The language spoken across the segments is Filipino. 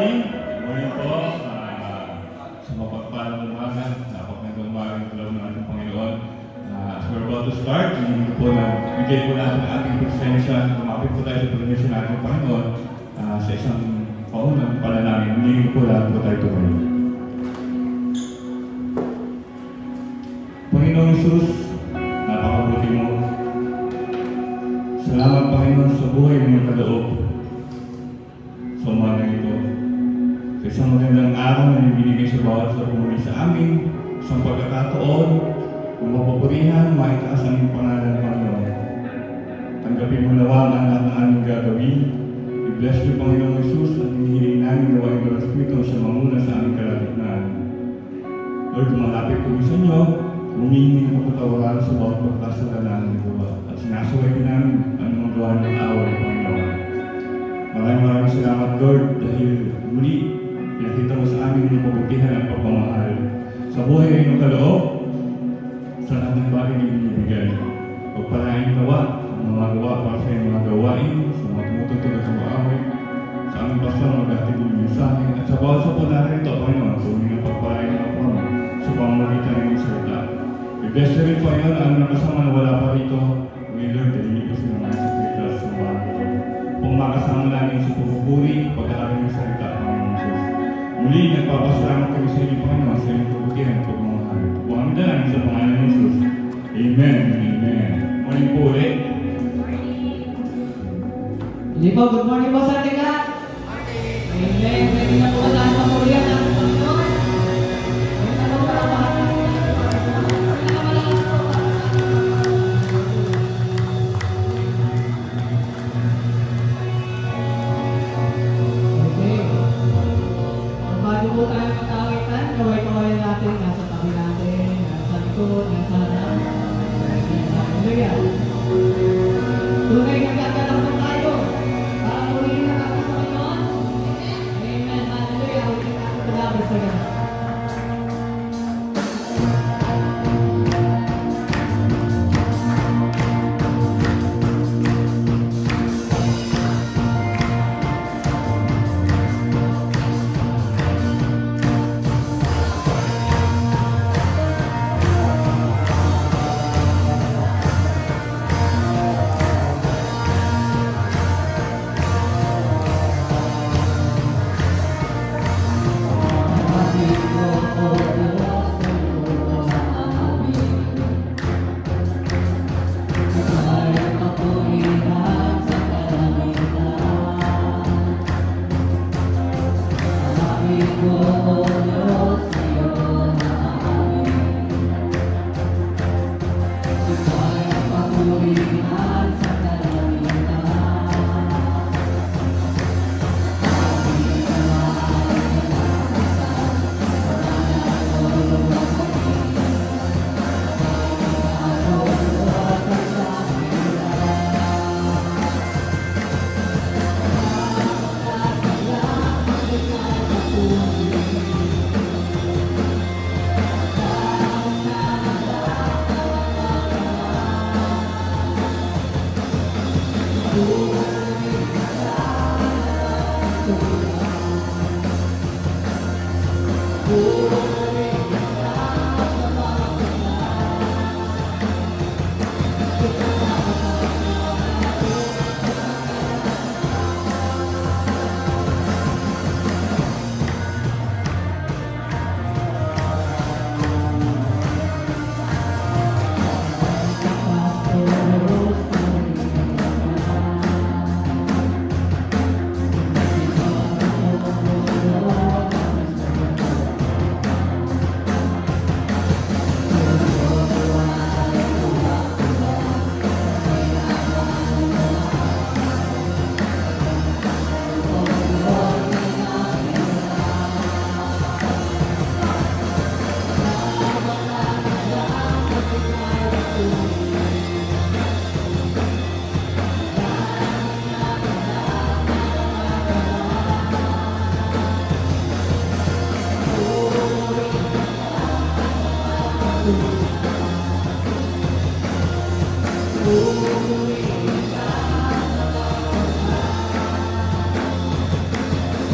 morning. Good morning po. Sa mapagpalang umaga, napakagandang umaga ng tulong ng ating Panginoon. As we're about to start, hindi po na bigay po natin ang ating presensya. Lumapit po tayo sa permission ng ating Panginoon sa isang paunang panalangin. Hindi po lahat po tayo tumayo. Panginoon Jesus, napakabuti mo. Salamat Panginoon sa buhay ng iyong kaloob. Sa umaga ito, sa isang magandang araw na ibinigay sa bawat sa pumuli sa amin, isang pagkakataon, ng mapapurihan, maitaas ang iyong pangalan ng Panginoon. Tanggapin mo nawa ang lahat ng aming gagawin. I-bless niyo Panginoon Jesus at hinihiling namin na wa'y ng Espiritu siya mamuna sa aming kalagitnaan. Lord, malapit kami sa inyo, humihingi ng kapatawaran sa bawat pagkasalanan ng gawa at sinasaway din namin ang mga gawa ng away, Panginoon. Maraming salamat, Lord, dahil muli pinakita mo sa amin yung kabutihan at pagmamahal. Sa buhay ay kaloob, sa lahat ng bagay na binibigay. Pagpalain gawa, ang mga gawa para sa iyong mga gawain, sa mga tumututulog at maaway, sa aming pastor na maghatid ng mensahe, at sa bawat sa punara ito, Panginoon, tuloy ng pagpalain ng ako sa pamamagitan ng iyong salita. I-bless na rin po ngayon ang mga kasama na wala pa rito. May Lord, dahil ko sila mga sa Kritas sa mga kung makasama namin sa pupupuri, pag-aaral ng salita, Panginoon Jesus. Muli, nagpapasalamat kami sa inyo, Panginoon, sa inyong kabutihan at pagmamahal. Kung ang dalan sa pangalan ng Jesus. Amen. Amen. Morning po ulit. Hindi po, good morning po sa ating lahat. Amen. Pwede na po tayo mapurihan ng Panginoon. Amen na po para lahat ng pinakamalakas po. Okay. Bago po tayo matawitan, kaway-kaway natin, nasa tabi natin, nasa likod, nasa harap. Hallelujah. Tunay nagkakalak po tayo. Para purihin ang ating Panginoon. Amen. Hallelujah. Huwag natin palabas sa ganun.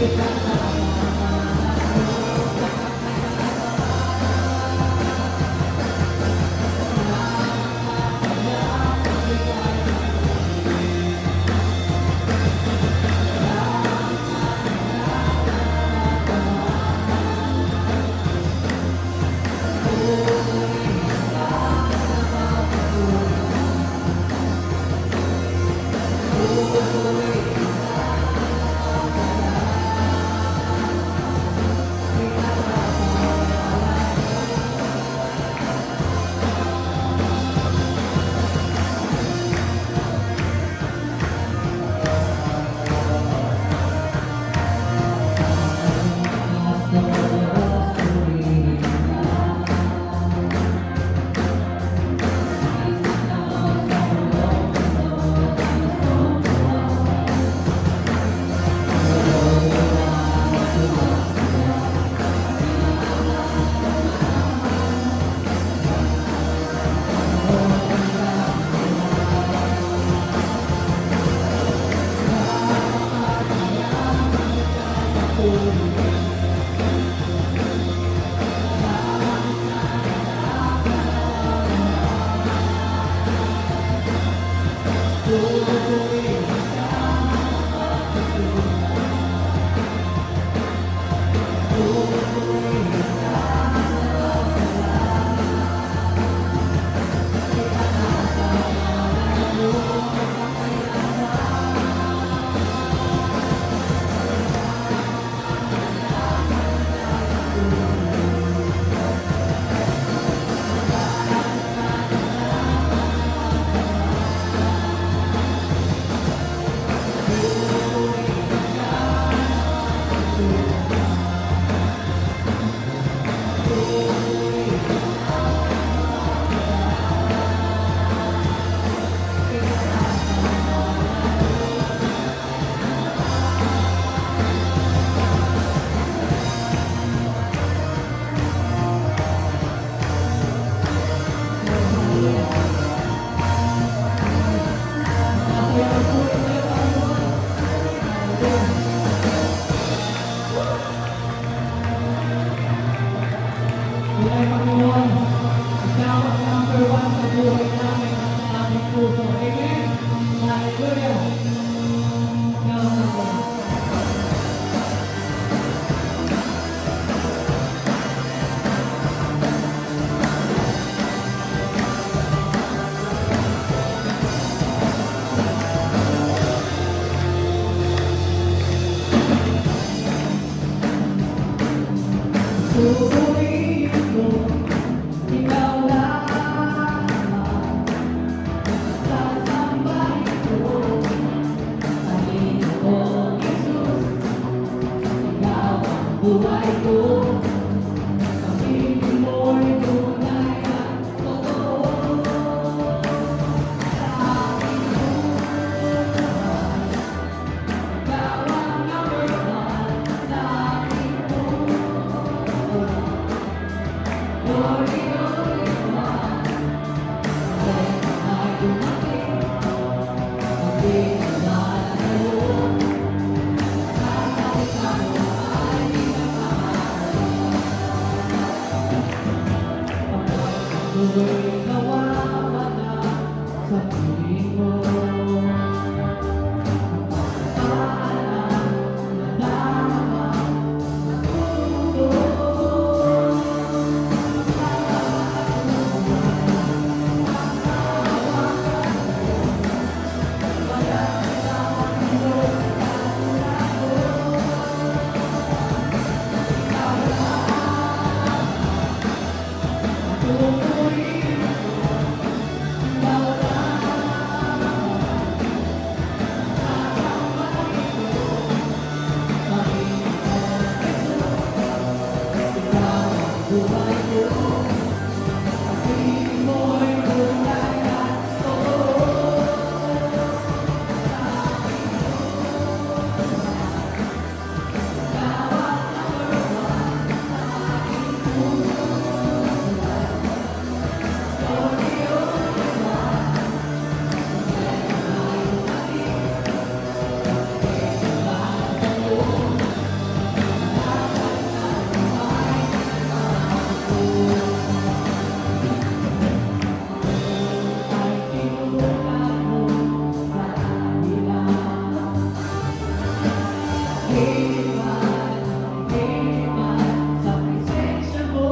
Kita Pupurihin ko, ikaw lamang. Sasambahin ko, Panginoong Jesus. Ikaw ang buhay ko. Pag-ibig mo'y tunay at totoo. Sa aking buhay, ikaw ang number one. Sa aking puso, glory, glory, God. Kailan ay dumating, magtitiwala sa'yo. Sasalita mo ay di ako'y kawawa na sa piling mo. Paalam na lamang ako. Buhay ko, pag-ibig mo'y tunay at totoo. Ikaw ang number one sa aking puso. Glory, glory, God. Kailan ay dumating, magtitiwala sa'yo. Ay tinulungan mo sa kanila. Himan sa presensya mo.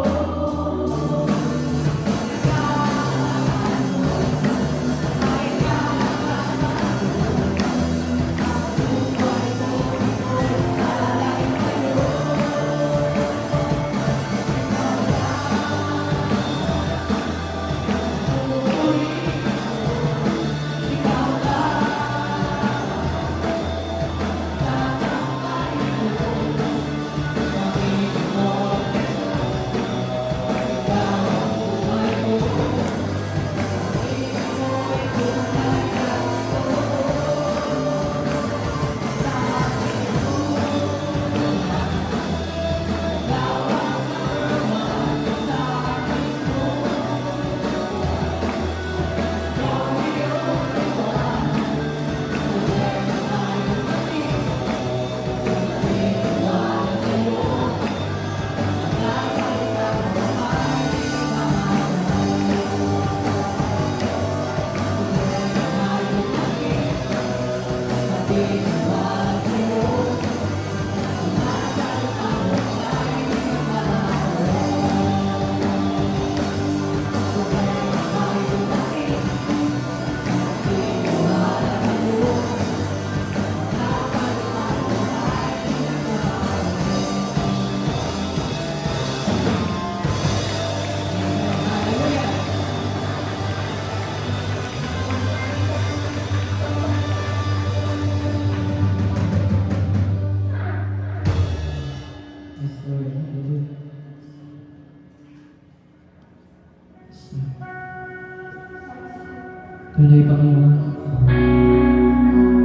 Tunay Panginoon,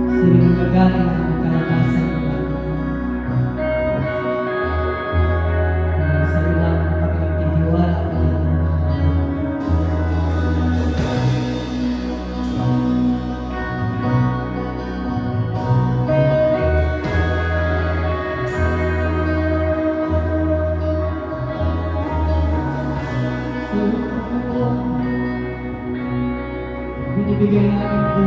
sining kagaling ng kalakasan mo. Sa iyo lang kami nagtitiwala. Binibigay namin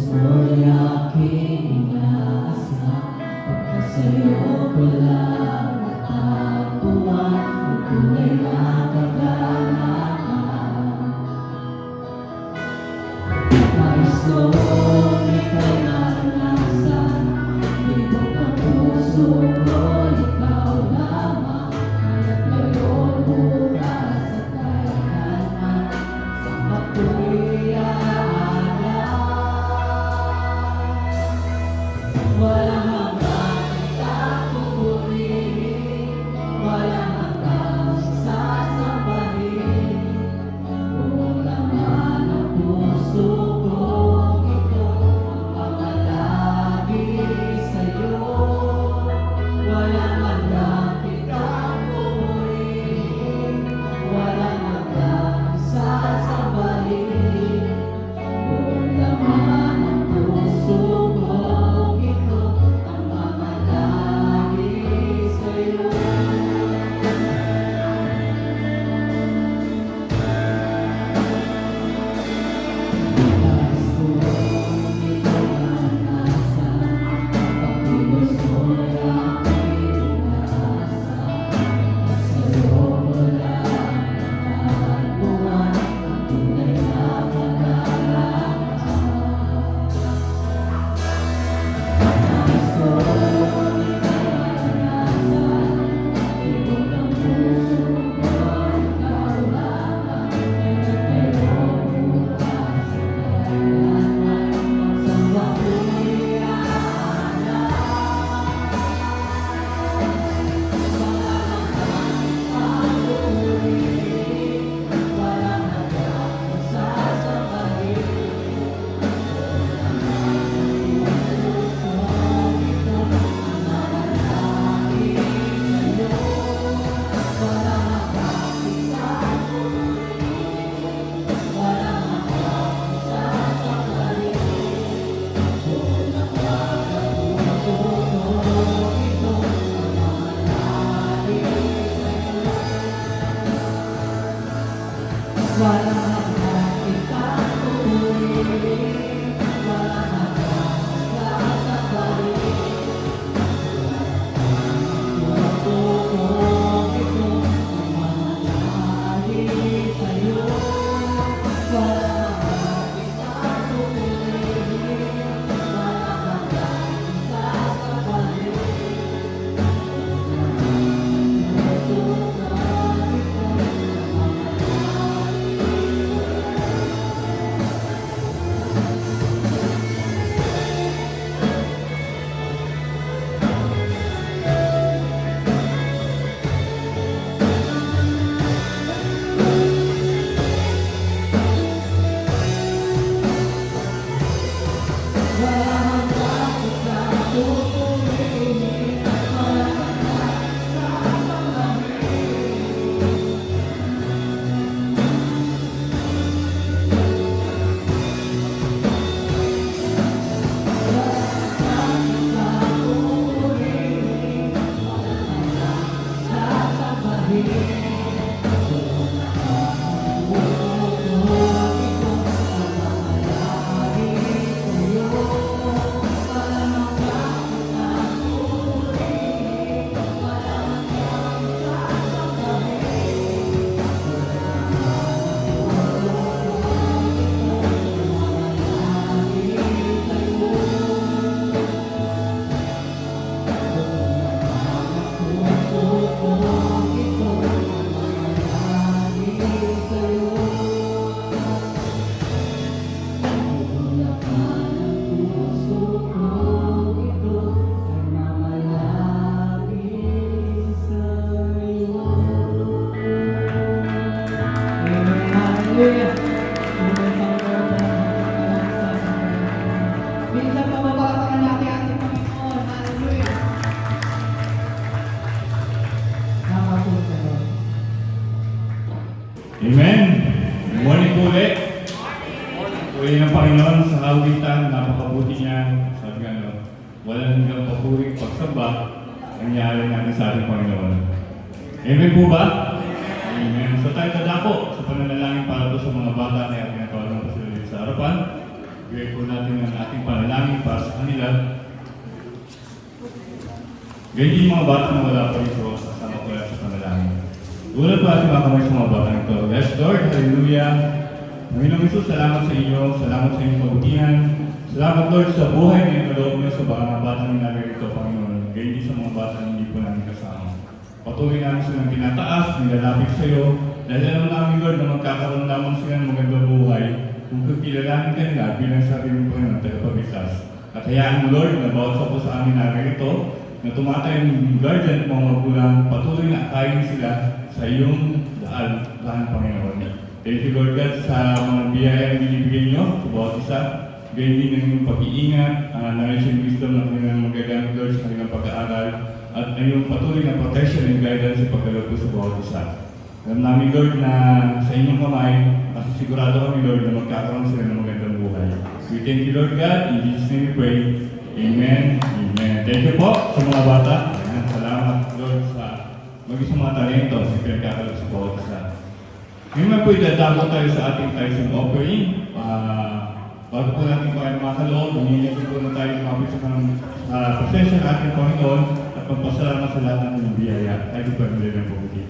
mo'y aking inaasam, pagka sa'yo ko lang natagpuan ang tunay na kagalakan. Nais noon ika'y maranasan, libog ang puso ko, ikaw lamang. Kaya't ngayon, bukas at kailanman, sa ako'y aalala. Walang hanggang kitang pupurihin, walang hanggang sasambahin. Buong laman ng puso kong ito ang mamalagi sa'yo. Walang hanggang kitang pupurihin, walang hanggang sasambahin. Buong laman ng puso kong ito ang mamalagi sa'yo. Nais ko di ka maranasan, pagkilos mo'y aking inaasam. Sa'yo wala natagpuan ang tunay na kagalakan. Nais ko di ka maranasan, libog ang puso ko, ikaw lamang. Kaya't ngayon, bukas at kailanman, pagsamba ko'y aalala. Walang hanggang pupurihin, walang hanggang sasambahin. Walang hanggang kitang pupurihin, walang hanggang sasambahin. Puso kong ito ang mamalagi sa'yo. Walang hanggang kitang pupurihin, walang hanggang sasambahin. Puso kong ito ang walang hanggang kitang pupurihin, walang hanggang sasambahin. Hallelujah. Minsan pa mapapakalan natin ating Panginoon. Hallelujah. Nakapunta ba? Amen. Good morning po ulit. Puri ng Panginoon sa kawitan, napakabuti niya. Sabi nga, no, walang hanggang papuring pagsamba nangyari natin sa ating Panginoon. Amen po ba? Amen. So tayo tadako sa pananalangin para po sa mga bata na pinatawagan po sila dito sa harapan. Ibigay po natin ang ating panalangin para sa kanila. Ganyan yung mga bata na wala pa rito, kasama ko lang sa panalangin. Una po ating mga kamay sa mga bata nito. Yes, Lord, hallelujah. Panginoong Isus, salamat sa inyo. Salamat sa inyong kabutihan. Salamat, Lord, sa buhay na ikaloob niyo sa mga bata na narito, Panginoon. Ganyan din sa mga bata na hindi po namin kasama. Patuloy namin silang tinataas, nilalapit sa iyo. Dahil alam namin, Lord, na magkakaroon lamang sila ng magandang buhay kung kilalanin ka nila bilang sabi ng Panginoon, tagapagligtas. At hayaan mo, Lord, na bawat sa po sa amin narito, na tumatay ng guardian at mga magulang, patuloy na akayin sila sa iyong daan, Panginoon. Thank you, Lord God, sa mga biyaya na binibigay niyo sa bawat isa. Gayun din ng iyong pag-iingat, knowledge and wisdom na kanilang magagamit, Lord, sa kanilang pag-aaral, at iyong patuloy na protection and guidance sa pagkalog sa bawat isa. Alam namin, Lord, na sa inyong kamay, masisigurado kami, Lord, na magkakaroon sila ng magandang buhay. We thank you, Lord God. In Jesus' name we pray. Amen. Amen. Thank you po sa mga bata. Amen. Salamat, Lord, sa mag-isang mga talento sa pinagkakalog sa bawat isa. Ngayon po, idadamo tayo sa ating tithing offering. Bago po natin po ay mga kaloob, maninigin po na tayo lumapit sa presensya ng ating Panginoon at magpasalamat sa lahat ng biyaya. Tayo po ay ng pumunti.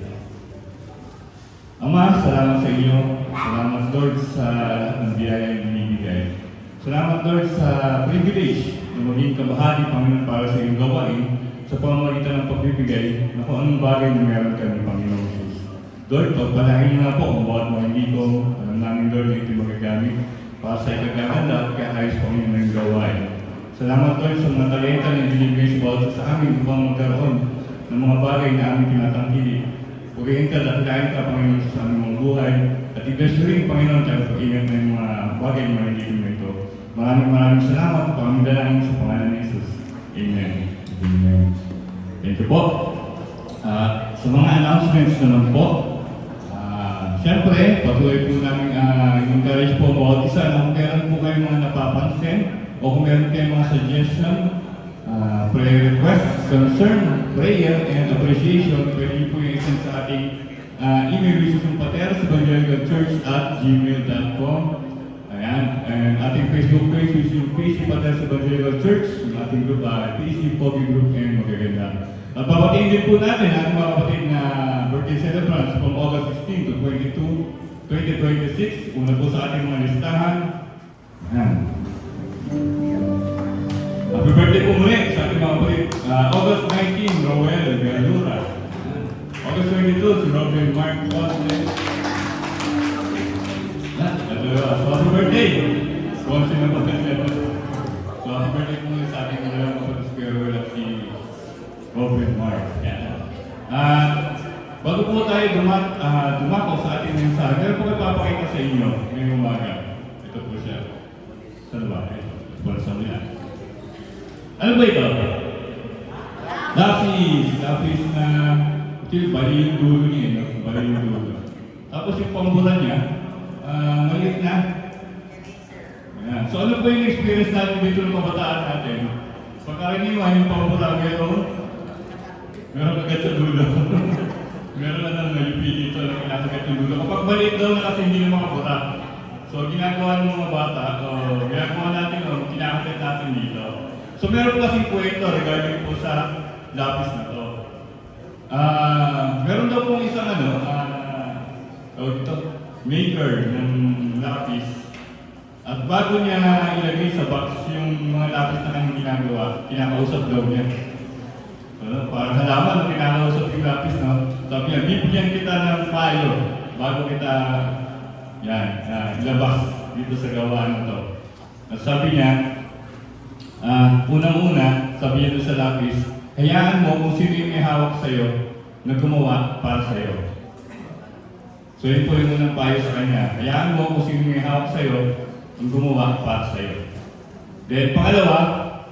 Ama, salamat sa iyo. Salamat, Lord, sa lahat ng biyaya na binibigay. Salamat, Lord, sa privilege na maging kabahagi, Panginoon, para sa iyong gawain sa pamamagitan ng pagbibigay na kung anong bagay na meron kami, Panginoon Jesus. Lord, pagpalahin niyo na po ang bawat mga hindi ko. Alam namin, Lord, na ito magagamit para sa ikagaganda at kaayos, Panginoon, ng gawain. Salamat, Lord, sa mga talenta na binibigay sa bawat sa amin upang magkaroon ng mga bagay na aming tinatangkili. Purihin ka, dahilahin ka, Panginoon, sa aming mga buhay. At i-bless rin, Panginoon, tayo pag-ingat ng mga bagay na malilitin mo ito. Maraming salamat. Panginoon sa pangalan ni Jesus. Amen. Amen. Thank you po. Sa mga announcements naman po, siyempre, patuloy po namin encourage po bawat isa na kung meron po kayong mga napapansin o kung meron kayong mga suggestion, prayer requests, concern, prayer, and appreciation, pwede po yung isend sa ating email, which is yung paterasevangelical.church@gmail.com. Ayan, and ating Facebook page, which is yung PC Pateras Evangelical Church, yung ating group, PC Pogi Group, and magaganda. At papatiin din po natin ang mga kapatid na birthday celebrants from August 16 to 22, 2026. Una po sa ating mga listahan. Ayan. Happy birthday po muli sa ating mga kapatid. August 19, Roel Galura. August 22, si Robin Mark Cosme. So happy birthday! Kung sino pa so happy birthday po muli sa ating mga kapatid si Roel at si Robin Mark. Bago po tayo dumako sa ating mensahe, meron po ipapakita sa inyo ngayong umaga. Ito po siya. Saan ba? Ito po sa mga. Ano ba ito? Lapis na actually bali yung dulo niya, no? Bali yung dulo. Tapos yung pambulan niya, maliit na. Ayan. So ano po yung experience natin dito ng kabataan natin? Pagkaraniwan yung pambulan meron agad sa dulo. Meron na ng malipili dito na kinakagat yung dulo. Kapag maliit daw na kasi hindi na makabuta. So ginagawa ng mga bata, ginagawa natin, kinakagat natin dito. So meron po kasing kwento regarding po sa lapis na to. Meron daw pong isang maker ng lapis. At bago niya ilagay sa box yung mga lapis na kanyang ginagawa, kinakausap daw niya. Para nalaman na kinakausap yung lapis, no? Sabi niya, bibigyan kita ng payo bago kita ilabas dito sa gawaan na to. At sabi niya, unang-una, sabi niya doon sa lapis, hayaan mo kung sino yung may hawak sa'yo na gumawa para sa'yo. So yun po yung unang payo sa kanya. Hayaan mo kung sino yung may hawak sa'yo ang gumawa para sa'yo. Then pangalawa,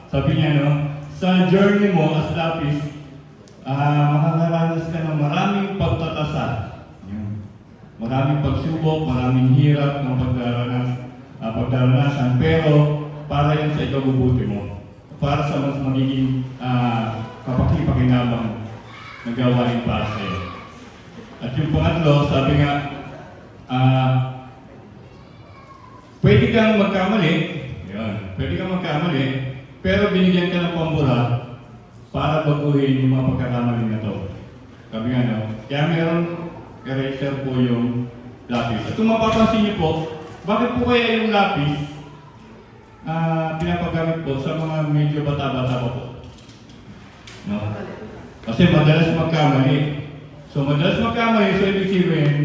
sabi niya, no, sa journey mo as lapis, makakaranas ka ng maraming pagtatasa. Maraming pagsubok, maraming hirap ng pagdaranasan, pero para yan sa ikabubuti mo. Para sa mas magiging kapakipakinabang na gawain para sa iyo. At yung pangatlo, sabi nga, pwede kang magkamali, Yan. Pwede ka magkamali, pero binigyan ka ng pambura para baguhin yung mga pagkakamali na to. Sabi nga, no? Kaya meron eraser po yung lapis. At kung mapapansin niyo po, bakit po kaya yung lapis pinapagamit po sa mga medyo bata-bata pa po? No? Kasi madalas magkamali. So madalas magkamali, so ibig sabihin,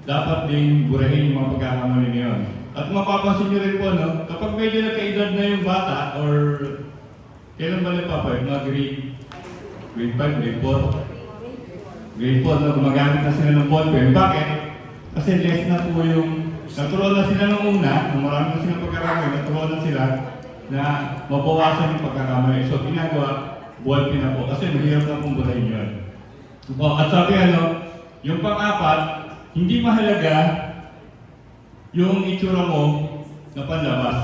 dapat din burahin yung mga pagkakamali na yun. At mapapansin nyo rin po, no, kapag medyo nagkaedad na yung bata, or kailan ba nagpapayag? Mga grade 5, grade 4? Grade 4 na gumagamit na sila ng ballpen. Bakit? Kasi less na po yung, natural na sila nung una, nung marami na silang pagkakamali, natural na sila na mabawasan yung pagkakamali. So ginagawa, ballpen na po, kasi mahirap na pong burahin yun. At sabi yung pang-apat, hindi mahalaga yung itsura mo na panlabas.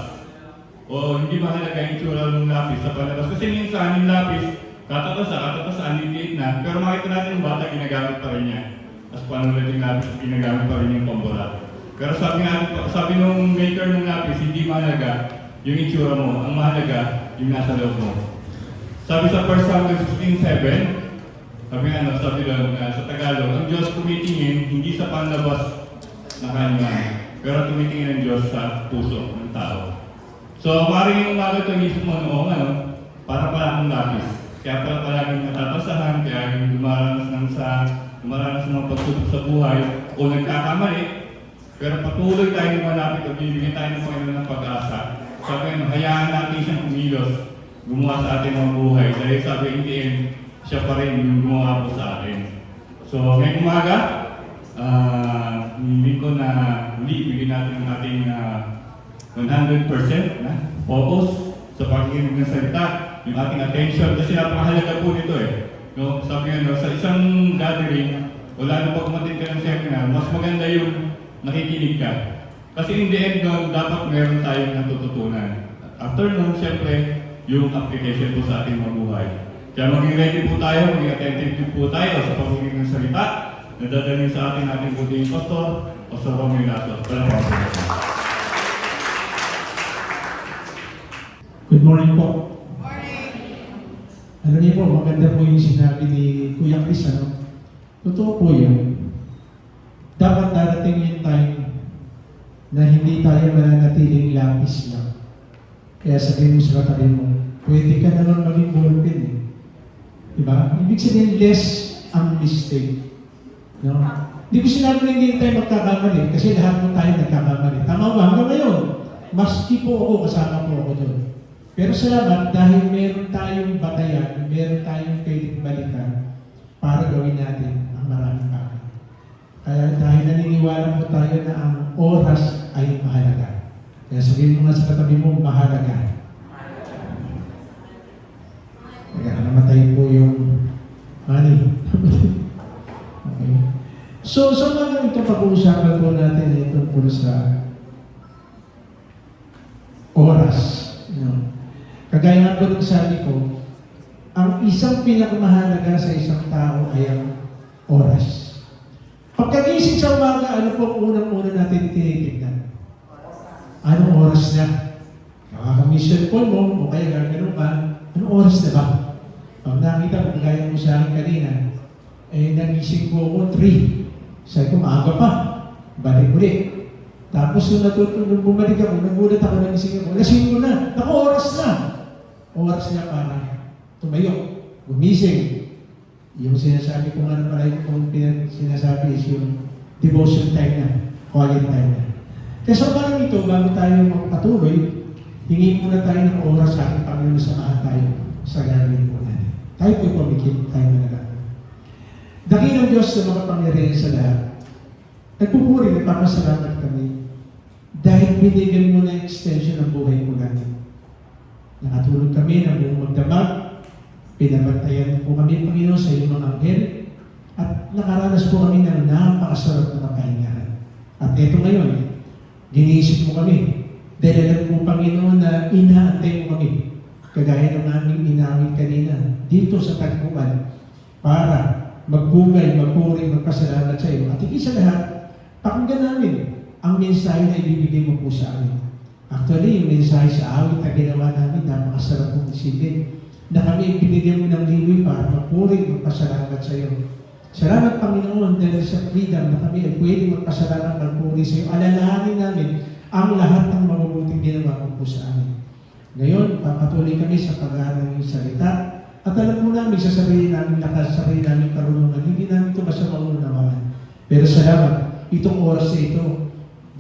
O hindi mahalaga yung itsura ng lapis sa panlabas. Kasi minsan yung lapis, katatasan, liliit na, pero makita natin yung bata, ginagamit pa rin niya. As paano ulit yung lapis, ginagamit pa rin yung pambura. Pero sabi nung maker ng lapis, hindi mahalaga yung itsura mo. Ang mahalaga yung nasa loob mo. Sabi sa 1 Samuel 16:7, sabi lang sa Tagalog, ang Diyos tumitingin hindi sa panlabas na kanya, pero tumitingin ang Diyos sa puso ng tao. So, maaaring yung umaga ito mismo noong para pala akong lapis. Kaya pala palaging natatasahan, kaya yung dumaranas ng mga pagsubok sa buhay o nagkakamali, pero patuloy tayong malapit at bibigyan tayo ng Panginoon ng pag-asa. Sabi hayaan natin siyang kumilos, gumawa sa ating mga buhay. Dahil sabi in the end, siya pa rin yung gumawa po sa atin. So, ngayong umaga, hindi ko na bigyan natin ang ating 100% na focus sa pakikinig ng salita, yung ating attention, kasi napakahalaga po nito eh. No, sabi nga, sa isang gathering, wala na pag umattend ka ng seminar, mas maganda yung nakikinig ka. Kasi in the end doon, dapat meron tayong natututunan. After nun, syempre, yung application po sa ating mabuhay. Kaya maging ready po tayo, maging attentive po tayo sa pakikinig ng salita, na dadalhin sa ating puting pastor, Pastor Romeo Lasso. Salamat po. Good morning po. Alam niyo po, maganda po yung sinabi ni Kuya Chris, Totoo po yun. Dapat darating yung time na hindi tayo mananatiling lapis lang. Kaya sabihin mo sa katabi mo, pwede ka naman maging ballpen eh. Diba? Ibig sabihin, less ang mistake. No? Hindi ko sinabi na hindi tayo magkakamali kasi lahat mo tayo nagkakamali. Tama ba? Hanggang ngayon, maski po ako, kasama po ako doon. Pero salamat dahil meron tayong batayan, meron tayong pwedeng balikan para gawin natin ang maraming bagay. Kaya dahil naniniwala po tayo na ang oras ay mahalaga. Kaya sabihin mo nga sa katabi mo, mahalaga. Kaya namatay po yung money. Okay. So, sa mga ito pag-uusapan po natin ay tungkol sa oras. No? Kagaya po ng sabi ko, ang isang pinakamahalaga sa isang tao ay ang oras. Pagkagising sa umaga, ano po unang-una natin tinitignan? Anong oras na? Nakakamiss cellphone mo, o kaya gagano'n ka, anong oras na ba? Pag nakita ko, kagaya mo sa akin kanina, nagising ko ako 3. Sabi ko, maaga pa. Balik ulit. Tapos nung bumalik ako, nagulat ako, nagising ako, lasing ko na. Naku, oras na. Oras na para tumayo, gumising. Yung sinasabi ko nga naman kung sinasabi is yung devotion time na, quiet time na. Kaya sa parang ito, bago tayo magpatuloy, hingi muna tayo ng oras sa ating Panginoon na samahan tayo sa gagawin po natin. Tayo po'y pamikit, tayo managano. Dakilang Diyos na mga pangyarihan sa lahat. Nagpupuri, nagpapasalamat kami dahil binigyan mo na extension ng buhay mo natin. Nakatulog kami ng buong magdamag, pinabantayan po kami, Panginoon, sa iyong mga anghel, at nakaranas po kami ng napakasarap na kapahingahan. At ito ngayon, ginisip mo kami, dahil alam po, Panginoon, na inaantay mo kami, kagaya ng aming inawit kanina, dito sa tagpuan, para magbugay, magpuri, magpasalamat sa iyo. At higit sa lahat, pakinggan namin ang mensahe na ibibigay mo po sa amin. Actually, yung mensahe sa awit na ginawa namin, napakasarap kong isipin na kami binigyan mo ng liwi para mapuri, magpasalamat sa iyo. Salamat Panginoon dahil sa freedom na kami ay pwede magpasalamat magpuri sa iyo. Alalahanin namin ang lahat ng mabubuting ginawa mo po sa amin. Ngayon, papatuloy kami sa pag-aaral ng iyong salita at alam mo namin, sasabihin namin lakas, sasabihin namin karunungan, hindi namin ito basta maunawaan. Pero salamat, itong oras na ito,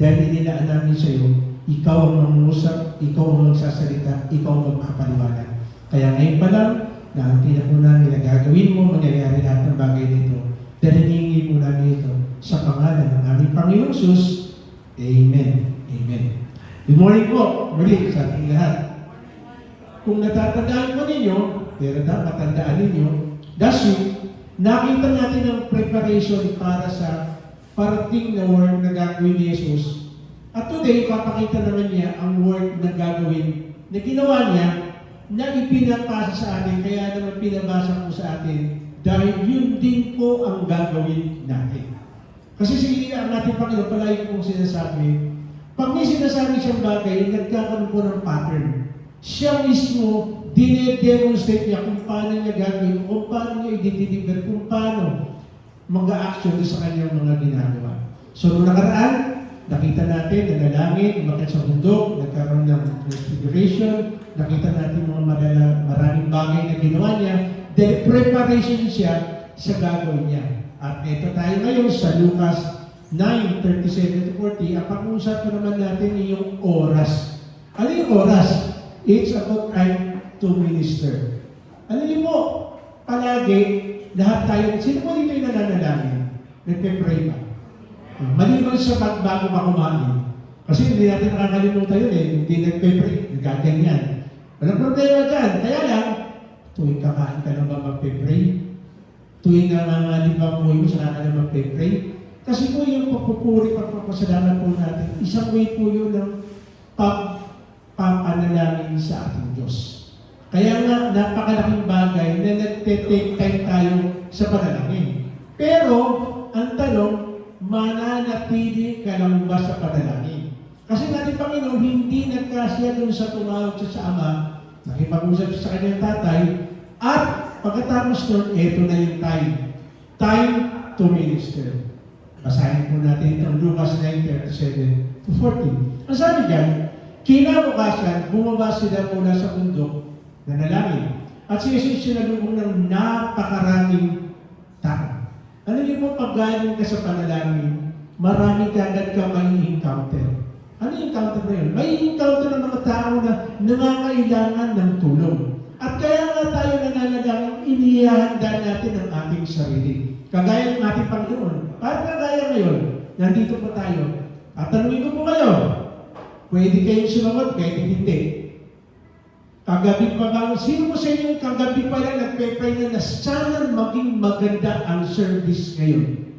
dahil inilaan namin sa iyo, ikaw ang mangungusap, ikaw ang magsasalita, ikaw ang magpapaliwanag. Kaya ngayon pa lang, naantin na po namin na gagawin mo, mangyayari lahat ng bagay nito. Dahil hinihingi po namin ito sa pangalan ng aming Panginoong Sus. Amen. Amen. Good morning po, muli sa ating lahat. Kung natatandaan po ninyo, pero dapat tandaan ninyo, last week, nakita natin ang preparation para sa parating na work na gagawin ni Jesus. At today, papakita naman niya ang work na gagawin na ginawa niya na ipinapasa sa atin, kaya naman pinabasa po sa atin dahil yun din po ang gagawin natin. Kasi ang ating Panginoon, palagi kong sinasabi, pag may sinasabi siyang bagay, nagkakaroon po ng pattern. Siya mismo, dine-demonstrate niya kung paano niya gagawin, kung paano niya i-deliver, kung paano mag-a-action sa kanyang mga ginagawa. So, nung nakaraan, nakita natin, nanalangin, umakit sa bundok, nagkaroon ng transfiguration, nakita natin mga maraming bagay na ginawa niya, dahil preparation siya sa gagawin niya. At ito tayo ngayon sa Lucas 9:37-40, ang pag-uusap naman natin yung oras. Ano yung oras? It's about time to minister. Alam niyo po, palagi, lahat tayo, sino po dito yung nananalangin? Nagpe-pray pa. Maliban sa bago pa kumain. Kasi hindi natin nakakalimutan yun eh, hindi nagpe-pray, nagkaganyan. Walang problema dyan. Kaya lang, tuwing kakain ka na ba magpe-pray? Tuwing nangangalip ang buhay mo, saka ka na magpe-pray? Kasi po yung pagpupuri, pagpapasalamat po natin, isang way po yun ng pagpapanalangin sa ating Diyos. Kaya nga, napakalaking bagay na nagte-take time tayo sa panalangin. Pero, ang tanong, mananatili ka lang ba sa panalangin? Kasi natin Panginoon, hindi nagkasya dun sa tumawag siya sa Ama, nakipag-usap siya sa kanyang tatay, at pagkatapos nun, eto na yung time. Time to minister. Basahin po natin ito, Lucas 9:37-40. Ang sabi dyan, kinabukasan, bumaba sila mula sa bundok, nanalangin. At si Jesus sinalubong ng napakaraming tao. Ano niyo po, pag galing ka sa panalangin, marami kagad ka may encounter. Ano yung encounter na yun? May encounter ng mga tao na nangangailangan ng tulong. At kaya nga tayo nananalangin, inihahanda natin ang ating sarili. Kagaya ng ating Panginoon. Parang kagaya ngayon, nandito po tayo. At tanungin ko po kayo, pwede kayong sumagot, pwede hindi. Kagabi pa ba? Sino mo sa inyo kagabi pa lang nagpe-pray na sana maging maganda ang service ngayon?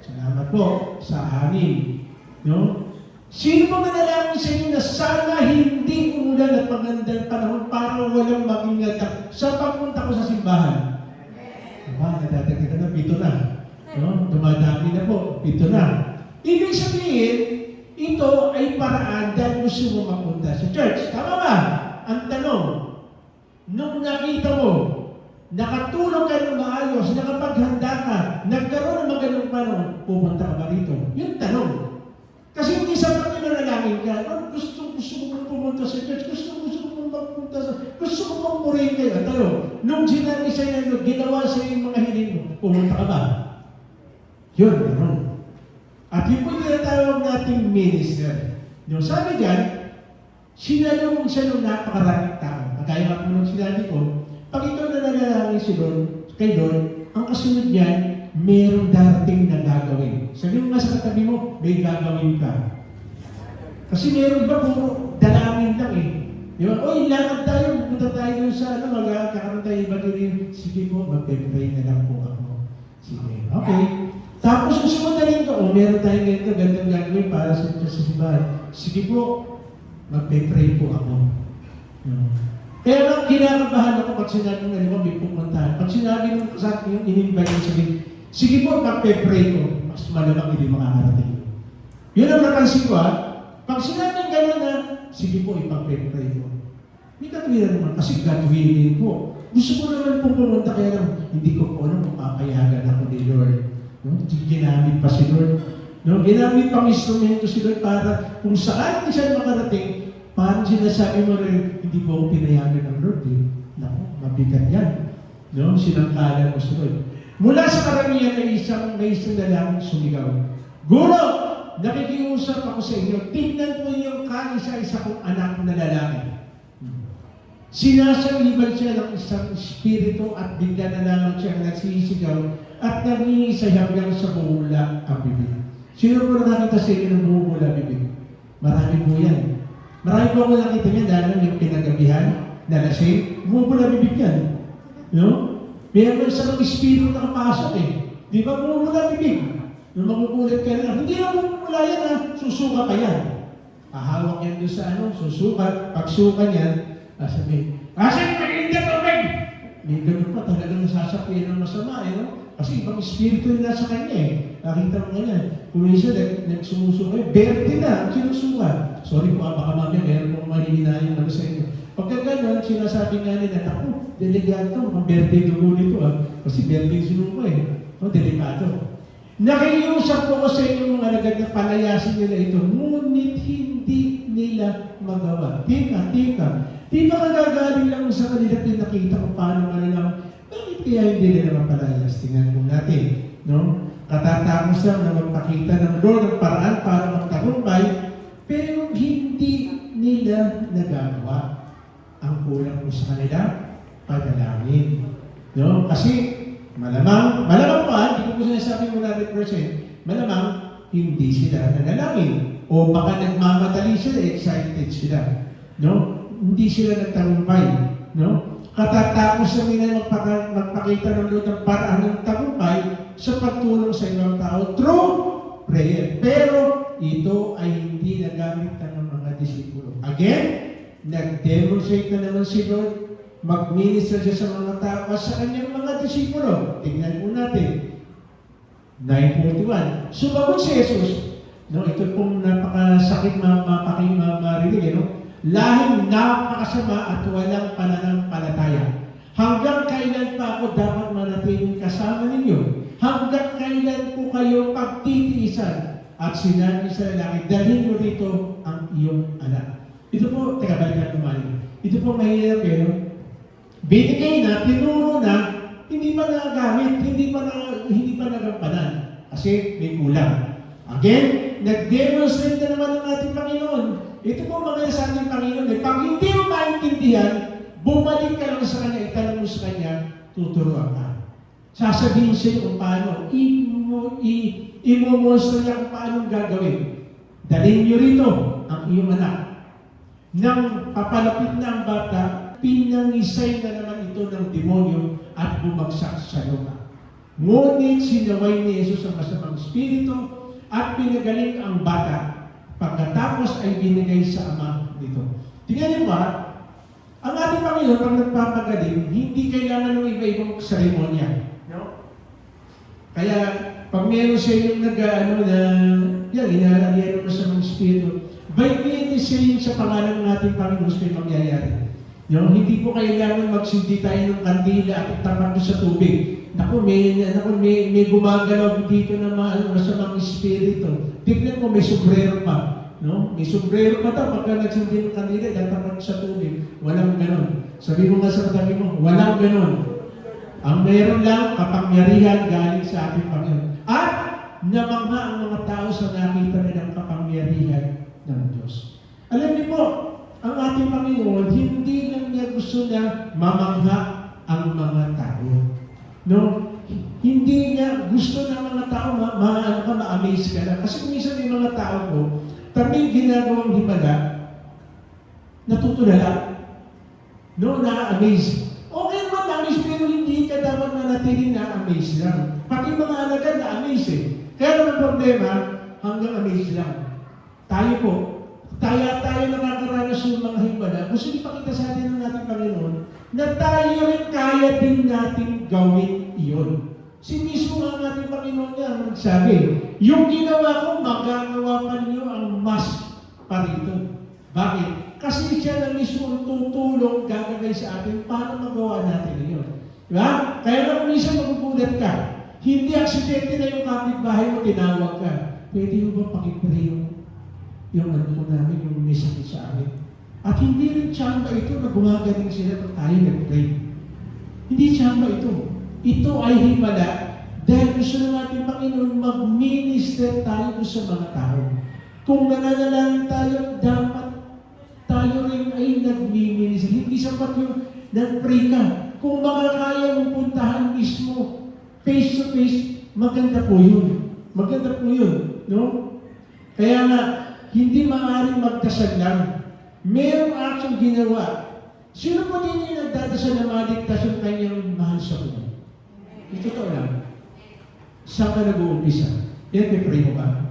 Salamat po sa amin. No? Sino mo nanalangin sa inyo na sana hindi umulan at magandang panahon para walang maging ganda sa pagpunta ko sa simbahan? Diba? Nadadagdagan na, 7 na. No? Dumadami na po, 7 na. Ibig sabihin, ito ay paraan dahil gusto mo mapunta sa church. Tama ba? Ang tanong, nung nakita mo, nakatulog ka ng maayos, nakapaghanda ka, nagkaroon ng magandang panahon, pupunta ka ba rito? Yung tanong. Kasi hindi sa pagkinanalangin ka, gusto mo pumunta sa church, gusto mo pumunta sa, gusto mo pumurihin kayo. Ang tanong, nung sinabi sa'yo, ginawa sa'yo yung mga hiling mo, pumunta ka ba? Yun, tanong. At yun po yung tinatawag nating minister. Yung sabi dyan, sinalubong siya ng napakaraming tao. Kagaya nga po nung sinabi ko, pag ikaw na nanalangin si Lord, kay Lord, ang kasunod niyan, mayroong darating na gagawin. Sabi mo nga sa katabi mo, may gagawin ka. Kasi mayroong iba puro dalangin lang eh. Di ba? Oy, lakad tayo, punta tayo sa magkakaroon tayo iba din. Sige po, magpe-pray na lang po ako. Sige, okay. Tapos susunod na rin ko, meron tayong ganito, gandang gagawin para sa simbahan. Sige po, magpe-pray po ako. Kaya lang, kinakabahan ako pag sinabi ng ano, may pupuntahan. Pag sinabi ng sa akin yung in-invite yung sabihin, sige po, magpe-pray ko. Mas malamang hindi makakarating. Yun ang napansin ko ha. Pag Pag sinabing gano'n na, sige po, ipag-pray mo. May katwiran naman, kasi God willing po. Gusto ko naman pong pumunta, kaya lang, hindi ko po alam kung papayagan ako ni Lord. No? Ginamit pa si Lord. No? Ginamit pang instrumento si Lord para kung saan siya makarating, parang sinasabi mo rin, hindi po ako pinayagan ng Lord. Eh. Naku, mabigat yan. No? Sinangkalan mo si Lord. Mula sa karamihan ay may isang lalaki sumigaw. Guro, nakikiusap ako sa inyo, tingnan mo yung kaisa-isa kong anak na lalaki. Sinasaliban siya ng isang espiritu at bigla na naman siya nagsisigaw at nangingisay hanggang sa bumula ang bibig. Sino po nakakita sa inyo ng bumula bibig? Marami po yan. Marami po ako nakita niya dahil yung pinagabihan na lasing, bumula bibig yan. No? Meron isang espiritu na kapasok eh. Di ba bumula bibig? Nung magugulat ka na, hindi na bumula yan ha, susuka pa yan. Ahawak yan doon sa susuka, pagsuka niyan, sabi, asan magiging ka tubig? May ganun pa talagang nasasapian ng masama no? Kasi ibang espiritu yung nasa kanya eh. Nakita mo ganyan. Kung isa nagsumusuka, berte na, sinusuka. Sorry po, baka mamaya meron pong mahihinayin sa inyo. Pagka gano'n, sinasabi nga nila, ako, delikado, mga berte dugo nito Kasi berte sinuka delikado. Nakiusap po ko sa inyo mga alagad na palayasin nila ito, ngunit hindi nila magawa. Tika. Di ba kagagaling lang sa kanila pinakita kung paano malalaman, bakit kaya hindi nila mapalayas? Tingnan po natin. No? Katatapos lang na magpakita ng Lord ng paraan para magtagumpay, pero hindi nila nagagawa. Ang kulang po sa kanila, padalangin. No? Kasi malamang pa, hindi ko po sinasabi mo 100%, malamang hindi sila nanalangin. O baka nagmamadali sila, excited sila. No? Hindi sila nagtagumpay. No? Katatapos na nila magpakita ng Lord ng paraan ng tagumpay sa pagtulong sa ibang tao through prayer. Pero ito ay hindi nagamit ng mga disipulo. Again, nag-demonstrate na naman si Lord, mag-minister siya sa mga tao at sa kanyang mga disipulo. Tingnan po natin. 9:41. Sumagot si Jesus. No, ito pong napakasakit marinig. Lahing napakasama at walang pananampalataya. Hanggang kailan pa ako dapat manatiling kasama ninyo? Hanggang kailan po kayo pagtitiisan? At sinabi sa lalaki, dalhin mo rito ang iyong anak. Ito po, balikan naman. Ito po mahirap binigay na, tinuro na, hindi pa nagagamit, hindi pa nagampanan. Kasi may kulang. Again, nag-demonstrate na naman ng ating Panginoon. Ito po mga sa ating Panginoon. Pag hindi mo maintindihan, bumalik ka lang sa Kanya, itanong mo sa Kanya, tuturuan ka. Sasabihin siya kung paano, i-monster niya kung paano gagawin. Dalhin niyo rito ang iyong anak. Nang papalapit na ang bata, pinangisay na naman ito ng demonyo at bumagsak sa lupa. Ngunit sinaway ni Jesus ang masamang espiritu at pinagaling ang bata. Pagkatapos ay binigay sa ama nito. Tingnan niyo ba, ang ating Panginoon pag nagpapagaling, hindi kailangan ng iba-ibang seremonya. No? Kaya, pag meron sa inyo inaalalihan mo sa mga espiritu, by ministering sa pangalan ng ating Panginoon, may mangyayari. No? Hindi po kailangan magsindi tayo ng kandila at tapat sa tubig. May gumagalaw dito na masamang espiritu. Tignan mo, may sombrero pa. No? May sombrero pa daw pagka nagsindi ng kandila, tapat sa tubig. Walang ganon. Sabi mo nga sa katabi mo, walang ganon. Ang meron lang, kapangyarihan galing sa ating Panginoon. At namangha ang mga tao sa nakita nilang kapangyarihan ng Diyos. Alam niyo po, ang ating Panginoon, hindi lang niya gusto na mamangha ang mga tao. No? Hindi niya gusto na mga tao ma-amaze ka na. Kasi minsan may mga tao po, kami ginagawang himala, natutulala. No? Na-amaze. Okay naman na-amaze, pero hindi ka dapat manatiling na-amaze lang. Pati mga alagad na-amaze Kaya naman problema, hanggang amaze lang. Tayo nakakaranas ng mga himala. Gusto ipakita sa atin ng ating Panginoon na tayo rin kaya din natin gawin iyon. Si mismo ang ating Panginoon niya ang nagsabi, yung ginawa ko, magagawa pa ninyo ang mas pa rito. Bakit? Kasi siya na mismo ang tutulong, gagawin sa atin para magawa natin yun. Diba? Kaya naman minsan magugulat ka. Hindi aksidente na yung kapitbahay mo, tinawag ka. Pwede mo ba pakipray yung ano ko namin, yung may sakit sa amin? At hindi rin tsamba ito na gumagaling sila pag tayo nag-pray. Hindi tsamba ito. Ito ay himala dahil gusto na natin, Panginoon, mag-minister tayo sa mga tao. Kung nananalangin tayo, dapat tayo rin ay nag-minister. Hindi sapat yung nag-pray ka. Kung makakaya mong puntahan mismo, face to face, maganda po yun. Maganda po yun. No? Kaya nga, hindi maaaring magdasal lang. Merong action ginawa. Sino po din yung nagdadasal na maligtas yung kanyang mahal sa buhay? Ito totoo lang. Saan ka nag-uumpisa? Yan, may pray mo ba?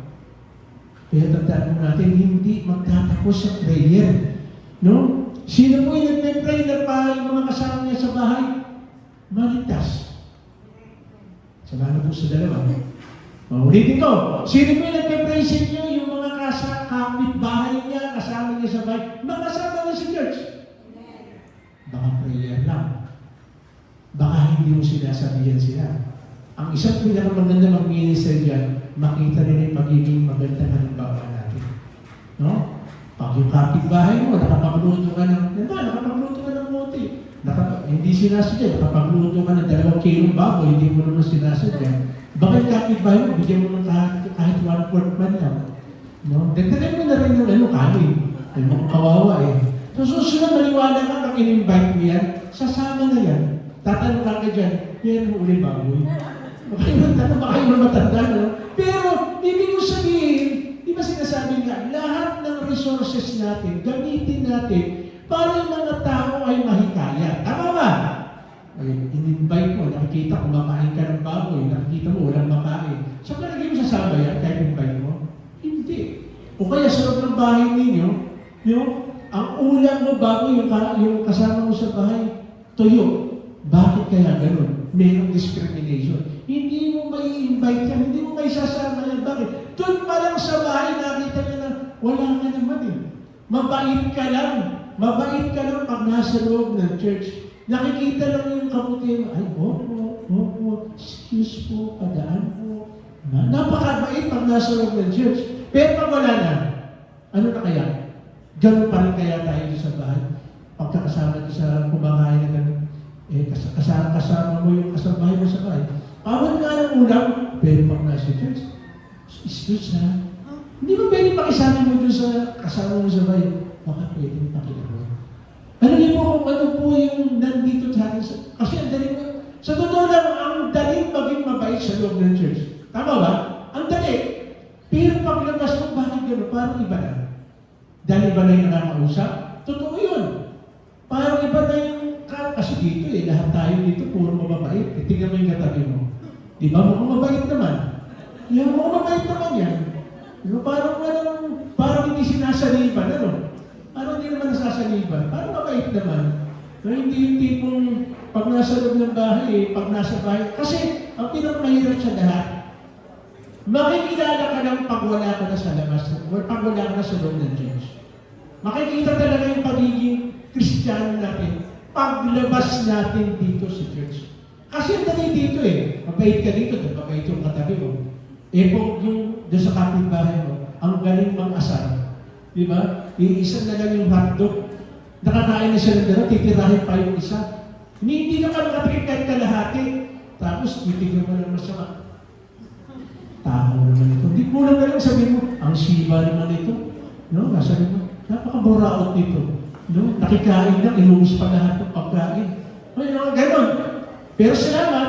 Kaya tandaan mo natin, hindi magtatapos sa prayer. No? Sino po yung nag-pray na pa yung mga kasama niya sa bahay? Maligtas. Salamat po sa dalawa. Ulitin ko. Sino po yung nag-pray sa inyo? Yung mga kapit-bahay niya, kasama niya sa bahay, makasama niya sa church. Baka prayer lang. Baka hindi mo sinasabihan sila. Ang isang pinakamaganda mag-minister dyan, makita rin yung pagiging maganda halimbawa natin. No? Pag yung kapitbahay mo, nakapagluto ka ng mote. Hindi sinasadya, nakapagluto ka ng 2 kilong baboy, hindi mo naman sinasadya. Bakit kapitbahay mo, bigyan mo ng kahit 1/4 man lang. No? Dagdagan mo na rin yung kanin. Ay mga kawawa eh. So susunod, maliwanag ka pag in-invite mo yan, sasama na yan. Tatanong ka dyan, yan mo uli baboy. Baka yung matanda, no? Pero, ibig ko sabihin, di ba sinasabi nga, lahat ng resources natin, gamitin natin, para yung mga tao ay mahikaya. Tama ba? Ay, in-invite mo, nakikita kumakain ka ng baboy, nakikita mo walang makain. So, palagi mo sasama yan, kahit invite mo? Hindi. O kaya sa loob ng bahay ninyo, ang ulam mo bago yung kasama mo sa bahay, tuyo. Bakit kaya ganun? Mayroong discrimination. Hindi mo may invite yan, hindi mo may sasama yan. Bakit? Doon pa lang sa bahay, nakita niya na wala ka naman eh. Mabait ka lang. Mabait ka lang pag nasa loob ng church. Nakikita lang yung kaputi mo, ay, excuse po, padaan po. Napakabait pag nasa loob ng church. Pero pag wala na, ano na kaya? Ganun pa rin kaya tayo sa bahay. Pagkakasama ko sa kumakain na ganun, kasama mo yung kasabahay mo sa bahay. Pawal nga ng ulam, pero pag nasa church, excuse ha, hindi mo pwede pakisama mo doon sa kasama mo sa bahay. Baka pwede pakilala. Alam niyo po kung ano po yung nandito sa atin. Kasi ang daling mo, sa totoo lang, ang daling maging mabait sa loob ng church. Tama ba? Ang dali. Pero paglabas mo, bakit gano'n? Parang iba na. Dahil iba na yung nakakausap. Totoo yun. Parang iba na yung kasi dito lahat tayo dito puro mababait. Tingnan mo yung katabi mo. Di ba? Mukhang mabait naman. Yung mukhang mabait naman yan. Parang hindi sinasaliban, ano? Parang hindi naman nasasaliban. Parang mabait naman. No, hindi yung tipong pag nasa loob ng bahay, pag nasa bahay. Kasi ang pinakamahirap sa lahat, makikilala ka ng pag wala ka na sa labas, or pag wala ka na sa loob ng Diyos. Makikita talaga yung pagiging Kristiyano natin paglabas natin dito sa church. Kasi ang dali dito mabait ka dito, mabait yung katabi mo. Kung yung doon sa kapitbahay mo, ang galing mang-asar. Di ba? Iisa na lang yung hotdog. Nakakain na siya ng dalawa, titirahin pa yung isa. Hindi na ka nakatingin kahit kalahati. Tapos, titignan mo ng masama. Tao naman ito. Hindi mo lang sabihin mo, ang siba naman ito. No? Nasabi mo, napaka-buraot nito. No? Nakikain na, ilubos pa lahat ng pagkain. Ganon. Pero salamat,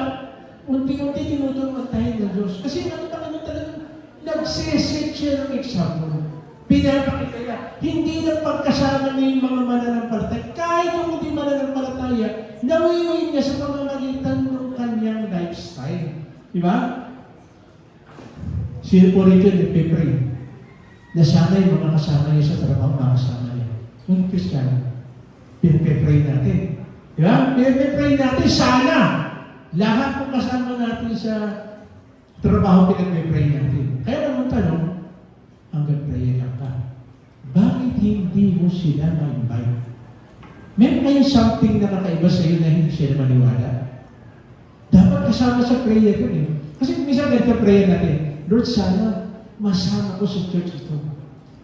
unti-unti tinutulungan tayo ng Diyos. Kasi nakita nyo talagang nagsiset siya ng example. Pinapakita niya, hindi lang pagkasama niya yung mga mananampalataya. Kahit yung hindi mananampalataya, nawiwin niya sa pamamagitan ng kanyang lifestyle. Di ba? Sino po rito nagpipray? Na sana yung mga kasama niya sa trabaho, makasama niya. Yung Kristiyano, pinipray natin. Di ba? Pinipray natin, sana! Lahat ng kasama natin sa trabaho, pinipray natin. Kaya naman tanong, hanggang prayer lang ka. mo sila ma-invite. Meron kayong something na kakaiba sa iyo na hindi sila maniwala. Dapat kasama sa prayer yun eh. Kasi minsan ganito prayer natin, Lord, sana masama ko sa church ito.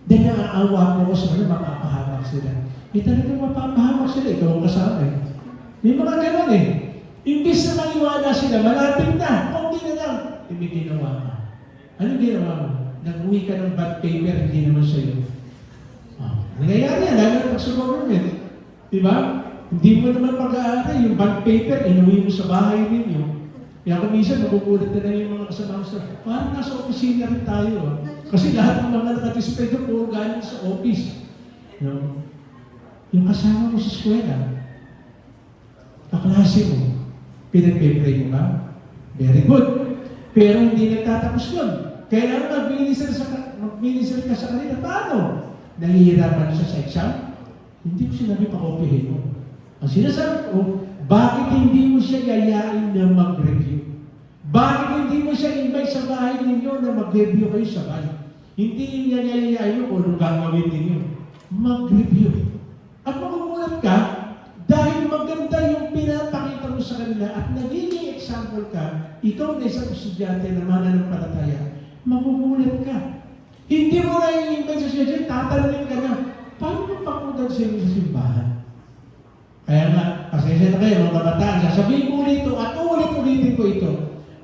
Dahil naaawa mo ko sa kanila, mapapahamak sila. Talagang mapapahamak sila, ikaw ang kasama eh. May mga ganun eh. Imbis na maniwala sila, malapit na, konti na lang, may ginawa ka. Anong ginawa mo? Nag-uwi ka ng bad paper, hindi naman sa'yo. Nangyayari yan, lalo na sa government. Diba? Hindi mo naman pag-aaral, yung bad paper, inuwi mo sa bahay ninyo. Kaya kung minsan, magugulat na lang yung mga kasama sa, parang nasa opisina rin tayo. Kasi lahat ng mga nakatisipay ko, puro galing sa office. No? Yung kasama mo sa eskwela, kaklase mo, pinag-pray mo ba? Very good. Pero hindi nagtatapos yun. Kailangan mag-minister ka sa kanila. Paano? Nahihirapan siya sa exam? Hindi ko sinabi pa-copyhin mo. Ang sinasabi ko, bakit hindi mo siya yayain na mag-review? Bakit hindi mo siya invite sa bahay ninyo na mag-review kayo sabay? Hindi niya yayain mo kung anong gagawin ninyo. Mag-review. At magugulat ka, dahil maganda yung pinapakita mo sa kanila at nagiging example ka, ikaw na isang estudyante na mananampalataya, magugulat ka. Hindi mo na i-invite sa siya, tatanungin ka na, paano mo papuntan sa inyo sa simbahan? Kaya nga, pasensya na kayo, mga kabataan, sasabihin ko ulit ito at ulit-ulitin ko ito.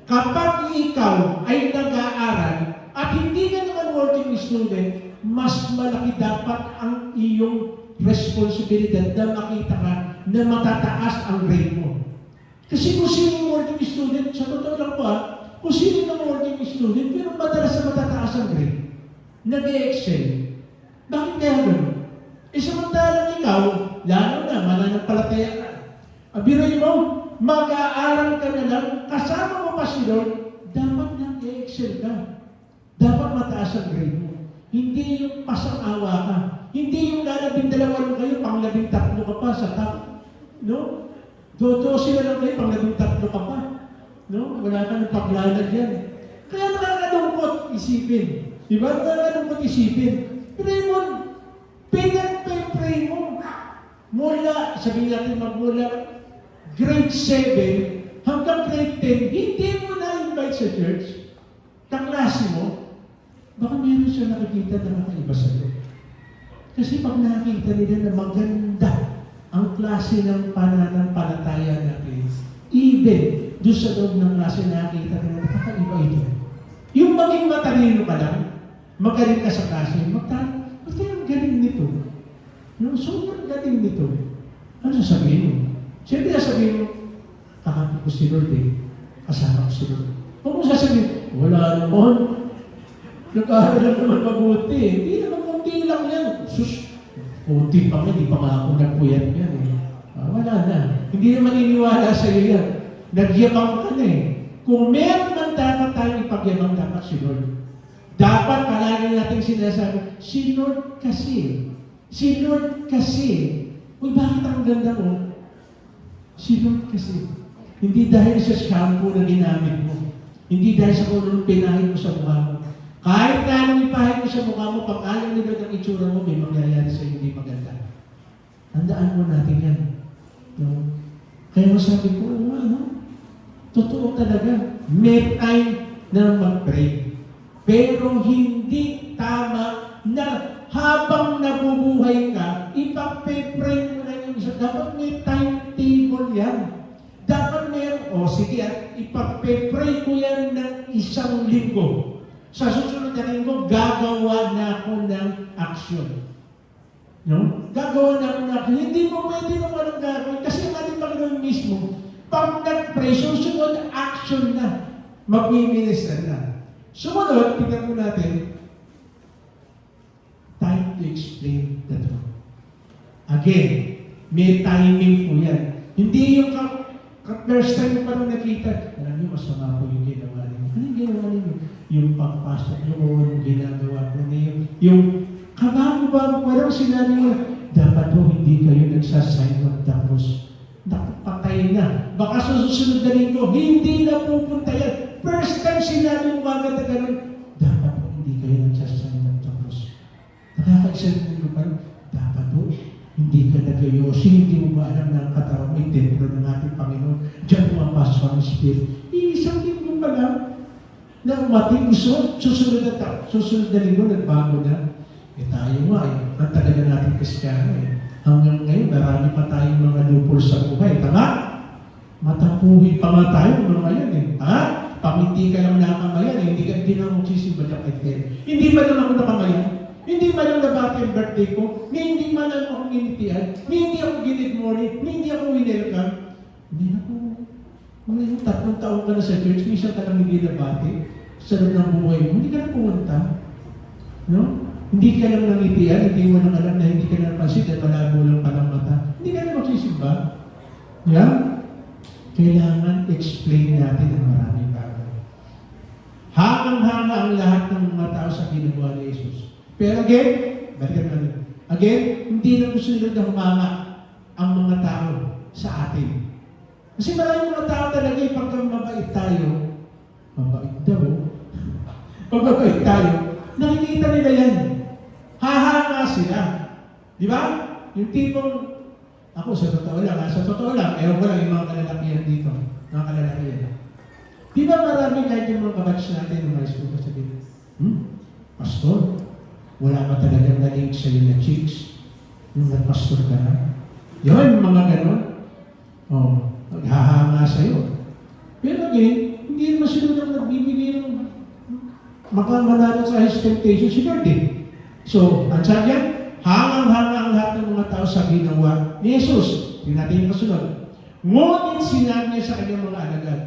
Kapag ikaw ay nag-aaral at hindi ka naman working student, mas malaki dapat ang iyong responsibilidad na makita ka na matataas ang grade mo. Kasi kung sino yung working student, sa totoo lang po kung sino yung working student, pero madalas na matataas ang grade. Nag-e-excel. Bakit kaya gano'n? Samantalang ikaw, lalo na, mananampalataya ka. Abiroy mo, mag-aaral ka na lang, kasama mo pa si Lord, dapat nag-e-excel ka. Dapat mataas ang grade mo. Hindi yung pasang-awa ka. Hindi yung lalabing-dalawa kayo, pang-labing-tatlo ka pa sa top. No? Dodo sila lang kayo, pang-labing-tatlo ka pa. No? Wala ka ng paglalagyan. Kaya nakakalungkot isipin. Diba? Nakakalungkot isipin. Raymond, pinag-pray mo. Mula, sabihin natin magmula, grade 7 hanggang grade 10, hindi mo na-invite sa church. Kaklase mo, baka meron siya nakikita na nakaiba sa'yo. Kasi pag nakikita nila na maganda ang klase ng pananampalataya natin, even doon sa loob ng klase nakikita nila, nakakaiba ito. Yung maging matalino ka lang, magaling ka sa klase, ba't ang galing nito? No, sobrang galing nito. Ano sasabihin mo? Siyempre sasabihin mo, kakapit ko si Lord eh, kasama ko si Lord. Huwag mo sasabihin, wala naman. Nag-aaral lang naman mabuti. Hindi naman kunti lang yan. Sus, kunti pa nga, di pa nga ako nagpuyat yan eh. Wala na. Hindi na maniniwala sa iyo yan. Nagyabang ka na eh. Kung meron man dapat tayong ipagyabang, dapat si Lord. Dapat palagi natin sinasabi, si Lord kasi. Si Lord kasi. Uy, bakit ang ganda mo? Si Lord kasi. Hindi dahil sa shampoo na ginamit mo. Hindi dahil sa kung anong pinahid mo sa mukha mo. Kahit na anong ipahid mo sa mukha mo, pag alam nila ng itsura mo, may mangyayari sa hindi maganda. Handaan mo natin yan. No? Kaya sabi ko, totoo talaga. May time na mag-pray. Pero hindi tama na habang nabubuhay ka, ipag-pray mo na yung isa. Dapat may timetable yan. Dapat sige, ipag-pray ko yan ng isang linggo. Sa susunod na linggo, gagawa na ako ng action. No? Gagawa na ako ng action. Hindi mo pwede mo walang gagawin. Kasi ang ating Panginoon mismo, pag nag-pray, susunod action na. Mag-minister na. Sumunod, tingnan mo natin, time to explain the truth. Again, may timing po yan. Hindi yung first time pa nung nakita, alam niyo, masama po yung ginawa niyo. Ano yung ginawa niyo? Yung pagpasok niyo, yung ginagawa po niyo. Yung kabago-bago, parang sinabi mo, dapat po hindi kayo nagsasign of the cross. Nakapatay na. Baka sa susunod na linggo, hindi na pupunta yan. First time sinabi mo agad na gano'n, dapat po hindi kayo nagsasign of the cross. Nakakaisip mo pa, dapat po hindi ka nag-yosi, hindi mo ba alam na ang katawan may templo ng ating Panginoon? Diyan pumapasok ang Spirit. Isang linggo pa lang, na umating susunod na linggo, nagbago na. Tayo nga ang tagal na natin Kristiyano Hanggang ngayon, marami pa tayong mga lupol sa buhay. Tama? Matapuhin pa nga tayo mga yan Ha? Pamiti ka lang nakamayan hindi ka din ako magsisimba ng kay Hindi ba lang ako nakamayan? Hindi ba lang nabati ang birthday ko? Hindi man lang ako initian? Hindi ako ginid morning? Hindi ako winelcome? Hindi ako. Ngayon, 3 taon ka na sa church, minsan ka lang hindi nabati sa loob ng buhay mo. Hindi ka na pumunta. No? Hindi ka lang nangitian, hindi mo nang alam na hindi ka na napansin dahil malabo lang palang mata. Hindi ka na magsisimba. Yeah? Kailangan explain natin ang maraming bagay. Hangang-hanga ang lahat ng mga tao sa ginagawa ni Jesus. Pero again, balikan natin. Again, hindi na gusto na humanga ang mga tao sa atin. Kasi maraming mga tao talaga pagka mabait tayo, mabait daw, pag mabait tayo, nakikita nila yan. Hahanga sila. Di ba? Yung tipong, ako sa totoo lang, ewan ko lang yung mga kalalakihan dito, mga kalalakihan. Di ba maraming kahit yung mga kabatch natin ng high school ko sabihin, Pastor, wala ka talagang na-link sa'yo na chicks, yung nag-pastor ka na. Yun, mga ganon. Maghahanga sa'yo. Pero again, hindi naman sila nang nagbibigay ng makamanalo sa his temptation si Lord So, ang sabi yan, hangang-hanga ang lahat ng mga tao sa ginawa ni Jesus. Hindi natin yung kasunod. Ngunit sinabi niya sa kanyang mga alagad,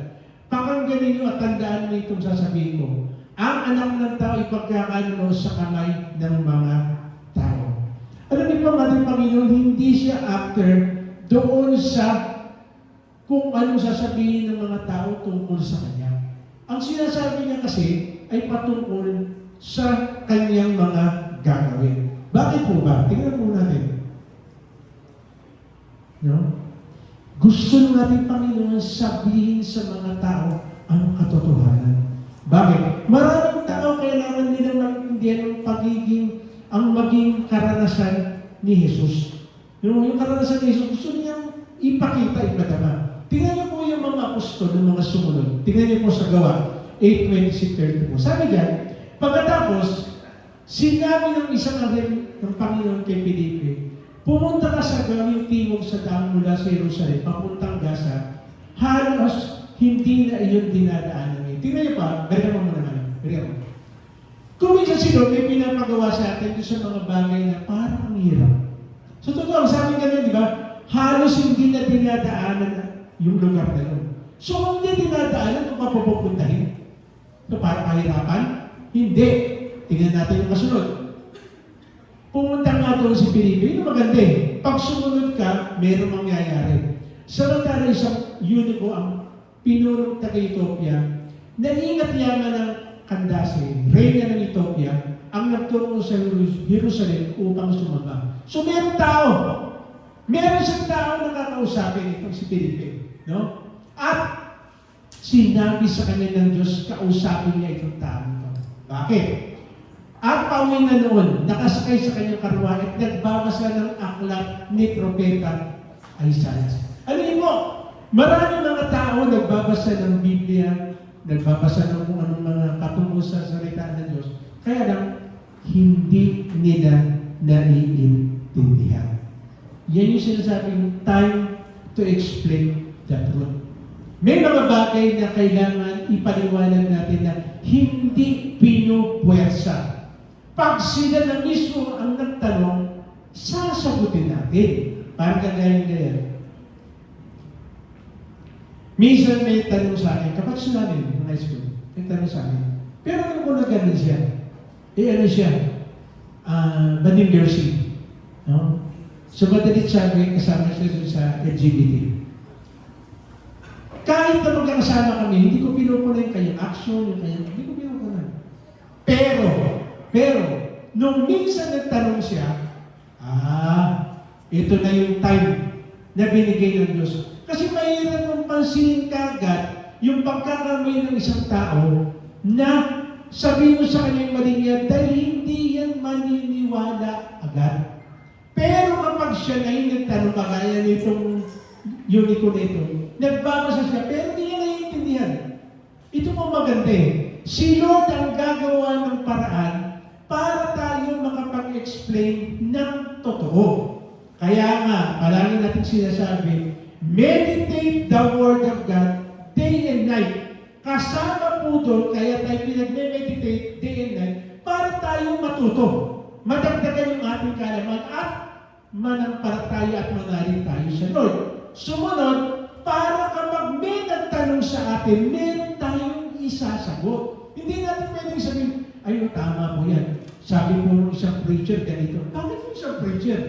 pakinggan ninyo at tandaan niyo itong sasabihin ko. Ang anak ng tao ipagkakanuno sa kamay ng mga tao. Alam niyo po, ating Panginoon, hindi siya after doon sa kung anong sasabihin ng mga tao tungkol sa Kanya. Ang sinasabi niya kasi ay patungkol sa Kanyang mga gagawin. Bakit po ba? Tingnan po natin. No? Gusto ng ating Panginoon sabihin sa mga tao ang katotohanan. Bakit? Maraming tao kailangan nilang maintindihan ang maging karanasan ni Jesus. Yung karanasan ni Jesus, gusto niyang ipakita, ipadama. Tingnan niyo po yung mga apostol, ng mga sumunod. Tingnan niyo po sa Gawa 8:26-30 po. Sabi diyan, pagkatapos, sinabi ng isang anghel ng Panginoon kay Felipe, pumunta ka sa gawing timog sa daan mula sa Jerusalem, papuntang Gaza, halos hindi na iyon dinadaanan ngayon. Tingnan niyo pa, balikan mo muna namin. Balikan mo. Kung minsan si Lord may pinapagawa sa atin sa mga bagay na parang ang hirap. So totoo, sabi ganun, di ba? Halos hindi na dinadaanan yung lugar na yun. So kung hindi dinadaanan, kung papupuntahin, so parang kahirapan? Hindi. Tingnan natin yung kasunod. Pumunta nga doon si Felipe, yun maganda Pag sumunod ka, mayroong mangyayari. Samantala isang Eunuco ang pinurong taga-Ethiopia, naingat yaman ng Candace, reyna ng Ethiopia, ang nagtungo sa Jerusalem upang sumamba. So meron tao. Meron siyang tao na kakausapin itong si Felipe. No? At sinabi sa kanya ng Diyos, kausapin niya itong tao ito. Bakit? At pauwi na noon, nakasakay sa kanyang karuwan at nagbabasa ng aklat ni Propeta Isaiah. Ano yun mo? Maraming mga tao nagbabasa ng Biblia, nagbabasa ng kung anong mga patungkol sa salita ng Diyos. Kaya lang, hindi nila naiintindihan. Yan yung sinasabing time to explain the truth. May mga bagay na kailangan ipaliwanag natin na hindi pinupuwersa. Pag sila na mismo ang nagtanong, sasagutin natin. Parang kagaya-gaya. Minsan may tanong sa akin, kapag namin ng high school, may tanong sa akin, pero ano ko na ganun siya? Ano siya? Banding nursing. No? So, madalit sabi, kasama siya sa LGBT. Kahit na magkakasama kami, hindi ko pinupuna yung kanyang action, yung kanyang, hindi ko pinupuna. Pero, nung minsan nagtanong siya, ito na yung time na binigay ng Diyos. Kasi mahirap mong pansinin kagad yung pagkakamay ng isang tao na sabihin mo sa kanyang mali niya dahil hindi yan maniniwala agad. Pero kapag siya na yung nagtanong kagaya nitong Unico nito. Nagbabasa siya, pero hindi niya naiintindihan. Ito po maganda eh. Si Lord ang gagawa ng paraan para tayo makapag-explain ng totoo. Kaya nga, palagi natin sinasabi, meditate the Word of God day and night. Kasama po doon, kaya tayo pinag-meditate day and night para tayo matuto. Madagdagan yung ating kalaman at manampalataya at manalig tayo sa Lord. Sumunod, para kapag may nagtanong sa atin, meron tayong isasagot. Hindi natin pwedeng sabihin, ayun, tama po yan. Sabi po ng isang preacher ganito. Bakit yung isang preacher?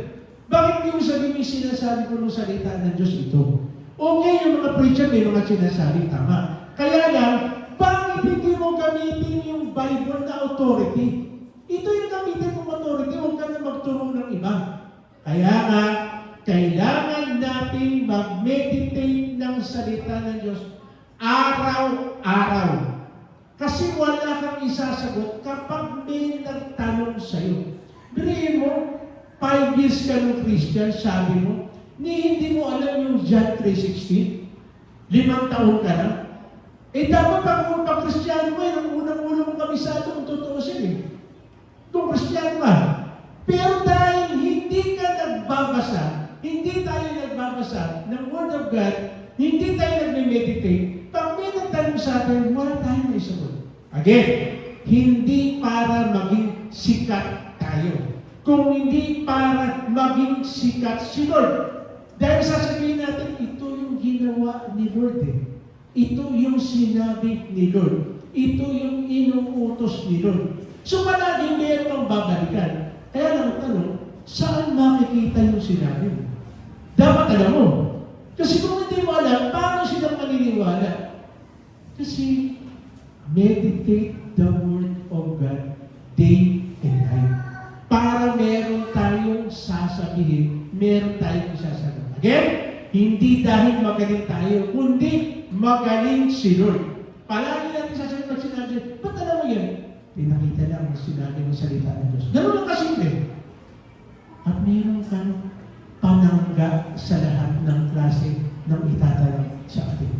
Bakit yung sabihin yung sinasabi ko ng salita ng Diyos ito? Okay, yung mga preacher may mga sinasabi tama. Kaya lang, bakit hindi mo gamitin yung Bible na authority? Ito yung gamitin mong authority, huwag ka na magturo ng iba. Kaya nga, kailangan natin mag-meditate ng salita ng Diyos araw-araw. Kasi wala kang isasagot kapag may nagtanong sa'yo. Birihin mo, 5 years ka ng Christian, sabi mo, hindi mo alam yung John 3:16, 5 taon ka na. Eh dapat pag Kristiyano mo, yung unang-unang mong kabisado kung totoo siya kung Kristiyano ka. Pero dahil hindi ka nagbabasa, hindi tayo nagbabasa ng Word of God, hindi tayo nagme-meditate, pag may nagtanong sa atin, wala tayong may sagot. Again, hindi para maging sikat tayo. Kung hindi para maging sikat si Lord. Dahil sasabihin natin, ito yung ginawa ni Lord eh. Ito yung sinabi ni Lord. Ito yung inuutos ni Lord. So palaging meron pang babalikan. Kaya lang tanong, saan makikita yung sinabi mo? Dapat alam mo. Kasi kung hindi mo alam, paano silang maniniwala? Kasi meditate the Word of God day and night. Para meron tayong sasabihin, meron tayong isasagot. Again, hindi dahil magaling tayo, kundi magaling si Lord. Palagi natin sasabihin pag sinabi, ba't alam mo yan? Pinakita lang ang sinabi ng salita ng Diyos. Ganun lang kasimple. At meron kang panangga sa lahat ng klase ng itatanong sa atin.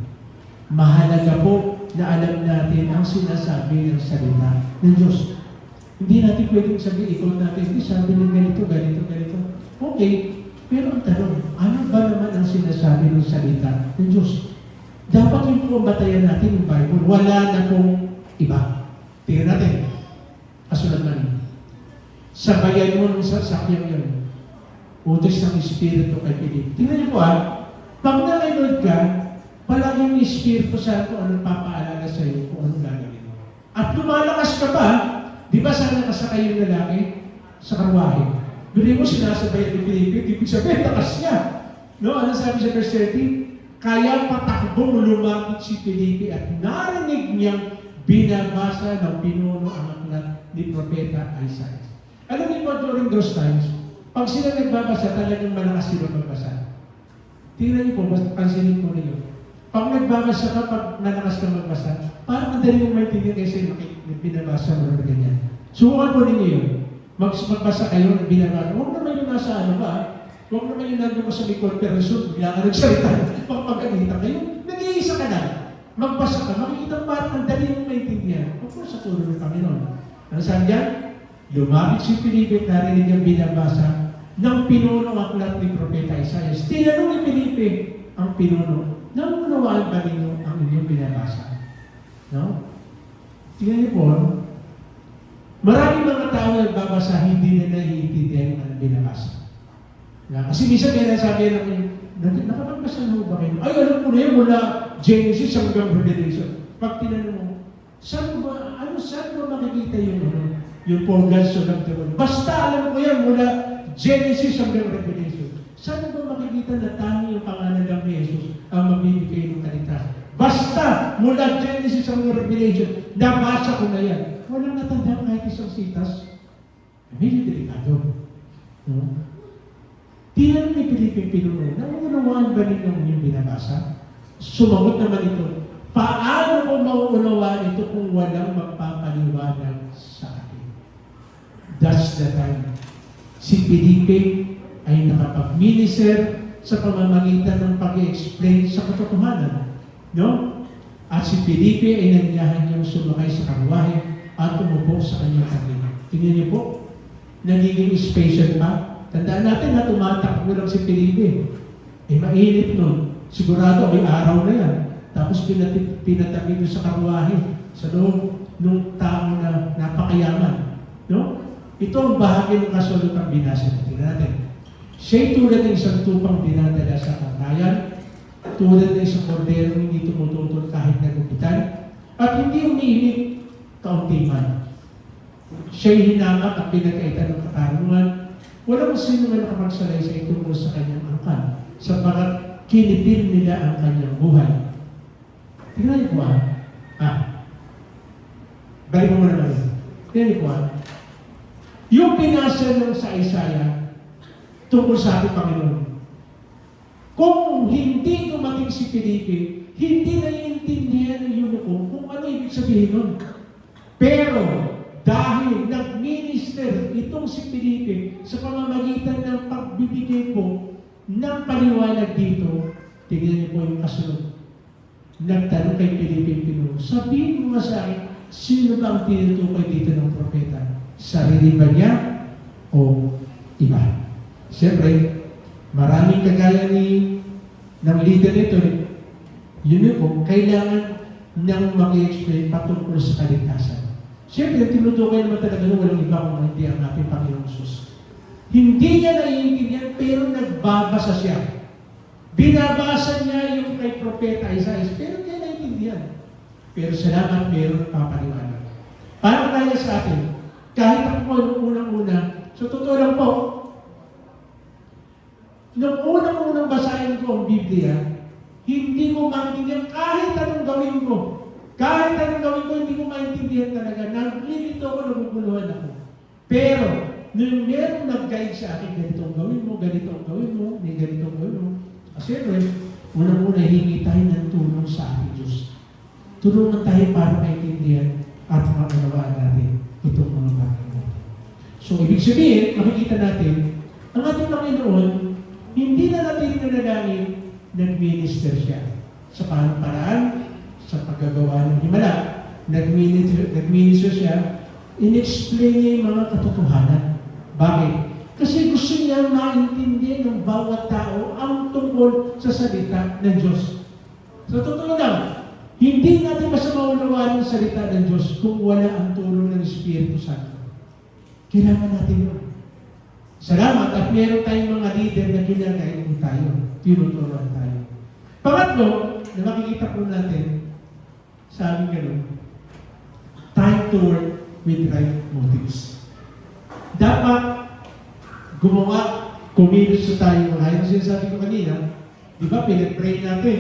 Mahalaga po na alam natin ang sinasabi ng salita ng Diyos. Hindi natin pwedeng sabihin, ikaw natin, hindi sabi ng ganito, ganito, ganito. Okay, pero ang tanong, ano ba naman ang sinasabi ng salita ng Diyos? Dapat yung pumatayan natin yung Bible. Wala na pong iba. Tingnan natin. Kasunod na rin. Sabayan mo ng sasakyang yun. Utos ng Espiritu kay Pilip. Tingnan niyo po pag nakinood ka, palaging yung Espiritu Santo ang nagpapaalala sa iyo kung anong gagawin mo. At lumalakas ka pa, di ba sana nakasakay yung lalaki sa karwahe? Bili mo sinasabay ni Pilip, ibig sabihin, takas niya. No? Ano sabi sa verse 30? Kaya patakbong lumapit si Felipe at narinig niyang binabasa ng pinuno ang aklat ni Propeta Isaiah. Alam niyo po, during those times, pag sila nagbabasa, talagang malakas sila magbasa. Tingnan niyo po, pansinin po ninyo. Pag nagbabasa ka, pag malakas ka magbasa, parang madali mong maintindihan kasi binabasa mo na ganyan. Subukan po ninyo yun. Magbasa kayo ng binabasa. Huwag naman yung nasa ano ba, huwag naman yung nandun ko sa may conference, bigla ka nagsalita, magpagalitan kayo, nag-iisa ka na. Magbasa ka, makikita parang ang dali mong maintindihan. Of course, sa tulong ng Panginoon. Ano saan yan? Lumapit si Felipe, narinig niyang binabasa ng pinuno ang aklat ni Propeta Isaiah. Tinanong ni Felipe ang pinuno, naunawaan ba ninyo ang inyong binabasa? No? Tingnan niyo po, maraming mga tao nagbabasa, hindi na naiintindihan ang binabasa. Kasi minsan may nasabi namin, nakapagbasa mo ba kayo? Ay, alam ko na yun, mula Genesis hanggang Revelation. Pag tinanong mo, saan ba makikita yung purgation of the world? Basta alam ko yan, mula Genesis hanggang Revelation. Saan ba makikita na tangi yung pangalan ng Jesus ang magbibigay ng kaligtasan? Basta mula Genesis hanggang Revelation, nabasa ko na yan. Walang natandaan kahit isang sitas. Medyo delikado. No? Tinanong ni Piliping pinuno, nauunawaan ba ninyo yung binabasa? Sumagot naman ito, paano ko mauunawaan ito kung walang magpapaliwanag sa akin? That's the time. Si Felipe ay nakapag-minister sa pamamagitan ng pag-explain sa katotohanan. No? At si Felipe ay nandiyahan niyang sumakay sa karwahe at umupo sa kanyang tabi. Tingnan niyo po, nagiging special pa. Tandaan natin na tumatakbo lang si Felipe. Eh mainit nun. Sigurado may araw na yan. Tapos pinatabi doon sa karwahe sa loob ng tao na napakayaman. No? Ito ang bahagi ng kasulutang binasa natin. Natin. Siya'y tulad ng isang tupang dinadala sa kantayan, tulad ng isang kordero hindi tumututol kahit nagupitan, at hindi umiinit kaunti man. Siya'y hinamak at pinagkaitan ng katarungan, walang sino man nakapagsalay tungkol sa kanyang angkan, sapagat kinipil nila ang kanyang buhay. Tingnan niyo po balik mo naman yun. Tingnan niyo po yung pinasa ng sa Isaiah tungkol sa ating Panginoon. Kung hindi dumating si Felipe, hindi naiintindihan ng eunuko kung ano ibig sabihin nun. Pero, dahil nag-minister itong si Felipe sa pamamagitan ng pagbibigay po ng paliwanag dito, tignan niyo po yung kasunod. Nagtanong kay Felipe yung Pinuno, sabihin mo nga sa akin, sino ba ang tinutukoy dito ng propeta? Sarili ba niya o iba? Siyempre, maraming kagaya ng leader nito, yun po, kailangan nang mag-explain patungkol sa kaligtasan. Siyempre, tinutukoy naman talaga nung walang iba kung hindi ang ating Panginoong Jesus. Hindi niya naiintindihan, pero nagbabasa siya. Binabasa niya yung kay Propeta Isaiah, pero hindi niya naiintindihan. Pero salamat, meron papaliwanag. Paano kaya sa atin? Kahit ako po, nung unang-una, so totoo lang po, nung unang-unang basahin ko ang Biblia, hindi ko maintindihan kahit anong gawin ko. Kahit anong gawin ko, hindi ko maintindihan talaga. Naglilito ako, naguguluhan ako. Pero, nung meron nag-guide sa akin, ganitong gawin mo, ganitong gawin mo, may ganitong gawin mo. Kasi unang-una, hingi tayo ng tulong sa ating Diyos. Tulungan tayo para maintindihan at maunawaan natin itong mga bagay natin. So, ibig sabihin, makikita natin, ang ating Panginoon, hindi na natin nanalangin, nag-minister siya sa paraan, sa paggagawa ng himala. Nag-minister siya, in-explain niya yung mga katotohanan. Bakit? Kasi gusto niya maintindihan ng bawat tao ang tungkol sa salita ng Diyos. So, totoo lang, hindi natin basta maunawaan ang salita ng Diyos kung wala ang tulong ng Espiritu Santo. Kailangan natin yun. Salamat at meron tayong mga leader na ginagayon tayo. Tinuturuan tayo. Pangatlo, na makikita po natin, sabi gano'n, time to work with right motives. Dapat kumilos sa tayo. Kaya yung sinasabi ko kanina, di ba, pinag-pray natin.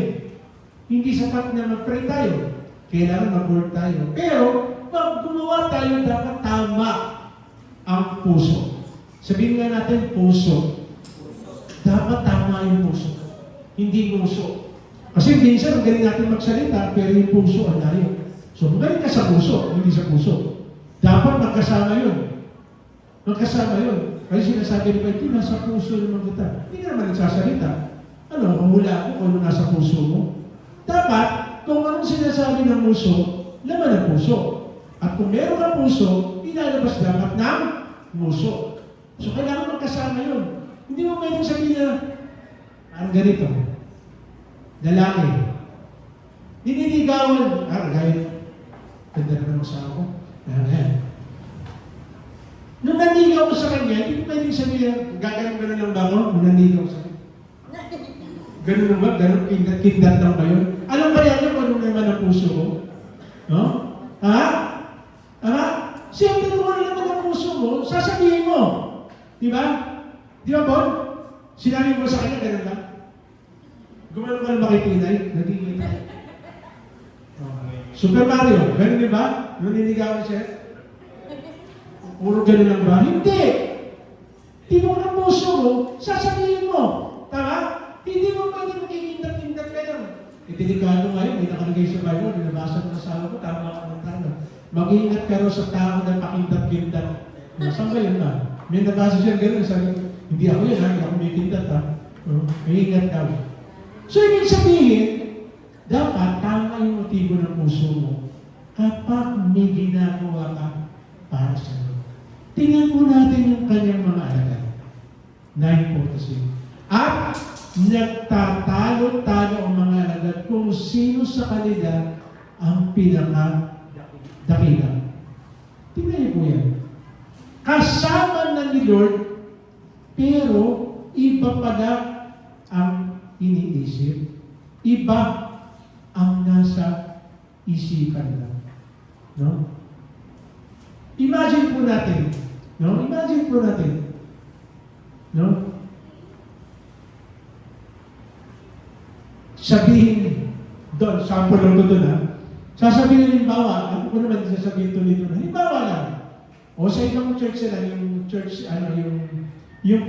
Hindi sapat na mag-pray tayo. Kailangan mag-work tayo. Pero, pag gumawa tayo, dapat tama ang puso. Sabihin nga natin, puso. Dapat tama yung puso. Hindi puso. Kasi minsan, magaling natin magsalita, pero yung puso ang layo. So, magaling ka sa puso, hindi sa puso. Dapat magkasama yun. Magkasama yun. Kasi sinasabi nila, ito, nasa puso naman kita. Hindi ka naman nagsasalita. Ano, mahula ako kung ano nasa puso mo. Dapat, kung anong sinasabi ng puso, laman ang puso. At kung meron kang puso, ilalabas dapat ng puso. So, kailangan magkasama yun. Hindi mo pwedeng sabihin na, ang ganito, lalaki, niniligawan, gaya, ganda naman sa ako, nung nanligaw ko sa kanya, hindi ko pwedeng sabihin, gano'n lang ba ako, nung nanligaw sa kanya? Ganun lang ba? Ganun kindat lang ba yun? Alam ba yan kung anong naman ang puso ko? No? Ha? Siyempre mo naman ang puso mo, sasabihin mo. Di ba? Di ba, Bon? Sinabi mo sa kanya, ganun lang. Gumano ka na makikinay, nagiging Super Mario, ganun di ba? Nung niligawan siya, puro ganun lang ba? Hindi! Tibok ng puso mo, sasabihin mo. Tama? Hindi mo pwede makikindat-kindat ka lang. Delikado ngayon, may nakalagay sa Bible, binabasa ng asawa ko, tama ka ng tama. Mag-iingat ka rin sa tao na pakindat-kindat. Saan ba yun na? May nabasa siya gano'n, sabi ko, hindi ako yan, hindi ako tumitinda ta. Ingat daw. So, ibig sabihin, dapat tama yung motibo ng puso mo kapag may ginagawa ka para sa Lord. Tingnan po natin yung kanyang mga alagad. 9:46. At nagtatalo-talo ang mga alagad kung sino sa kanila ang pinaka-dakila. Tingnan niyo po yan. Kasama na ni Lord, pero iba pala ang iniisip. Iba ang nasa isipan lang. No? Imagine po natin. No? Imagine po natin. No? Sabihin doon, sample lang doon ha. Sasabihin halimbawa, ano ko naman sasabihin tuloy-tuloy. Halimbawa lang. O sa ibang church sila, yung church, yung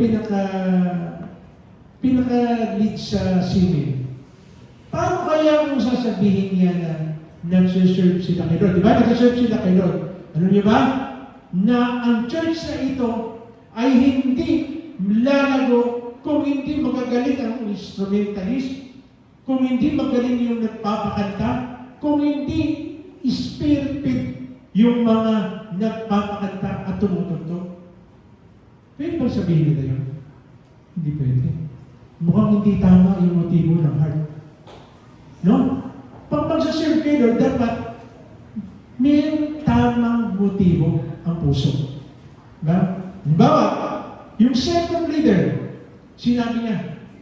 pinaka-lead sa civil. Paano kaya kung sasabihin niya na nagsiserve sila kay Lord? Di ba? Nagsiserve sila kay Lord. Ano niyo ba? Na ang church na ito ay hindi lalago kung hindi magagaling ang instrumentalist, kung hindi magaling yung nagpapakanta, kung hindi spirit yung mga nagpapakanta at tumutugtog. Pwede ba sabihin nila yun? Hindi pwede. Mukhang hindi tama yung motibo ng heart. No? Pag magsaserve kay Lord, dapat may tamang motibo ang puso. Diba? Halimbawa, yung second leader, sinabi niya,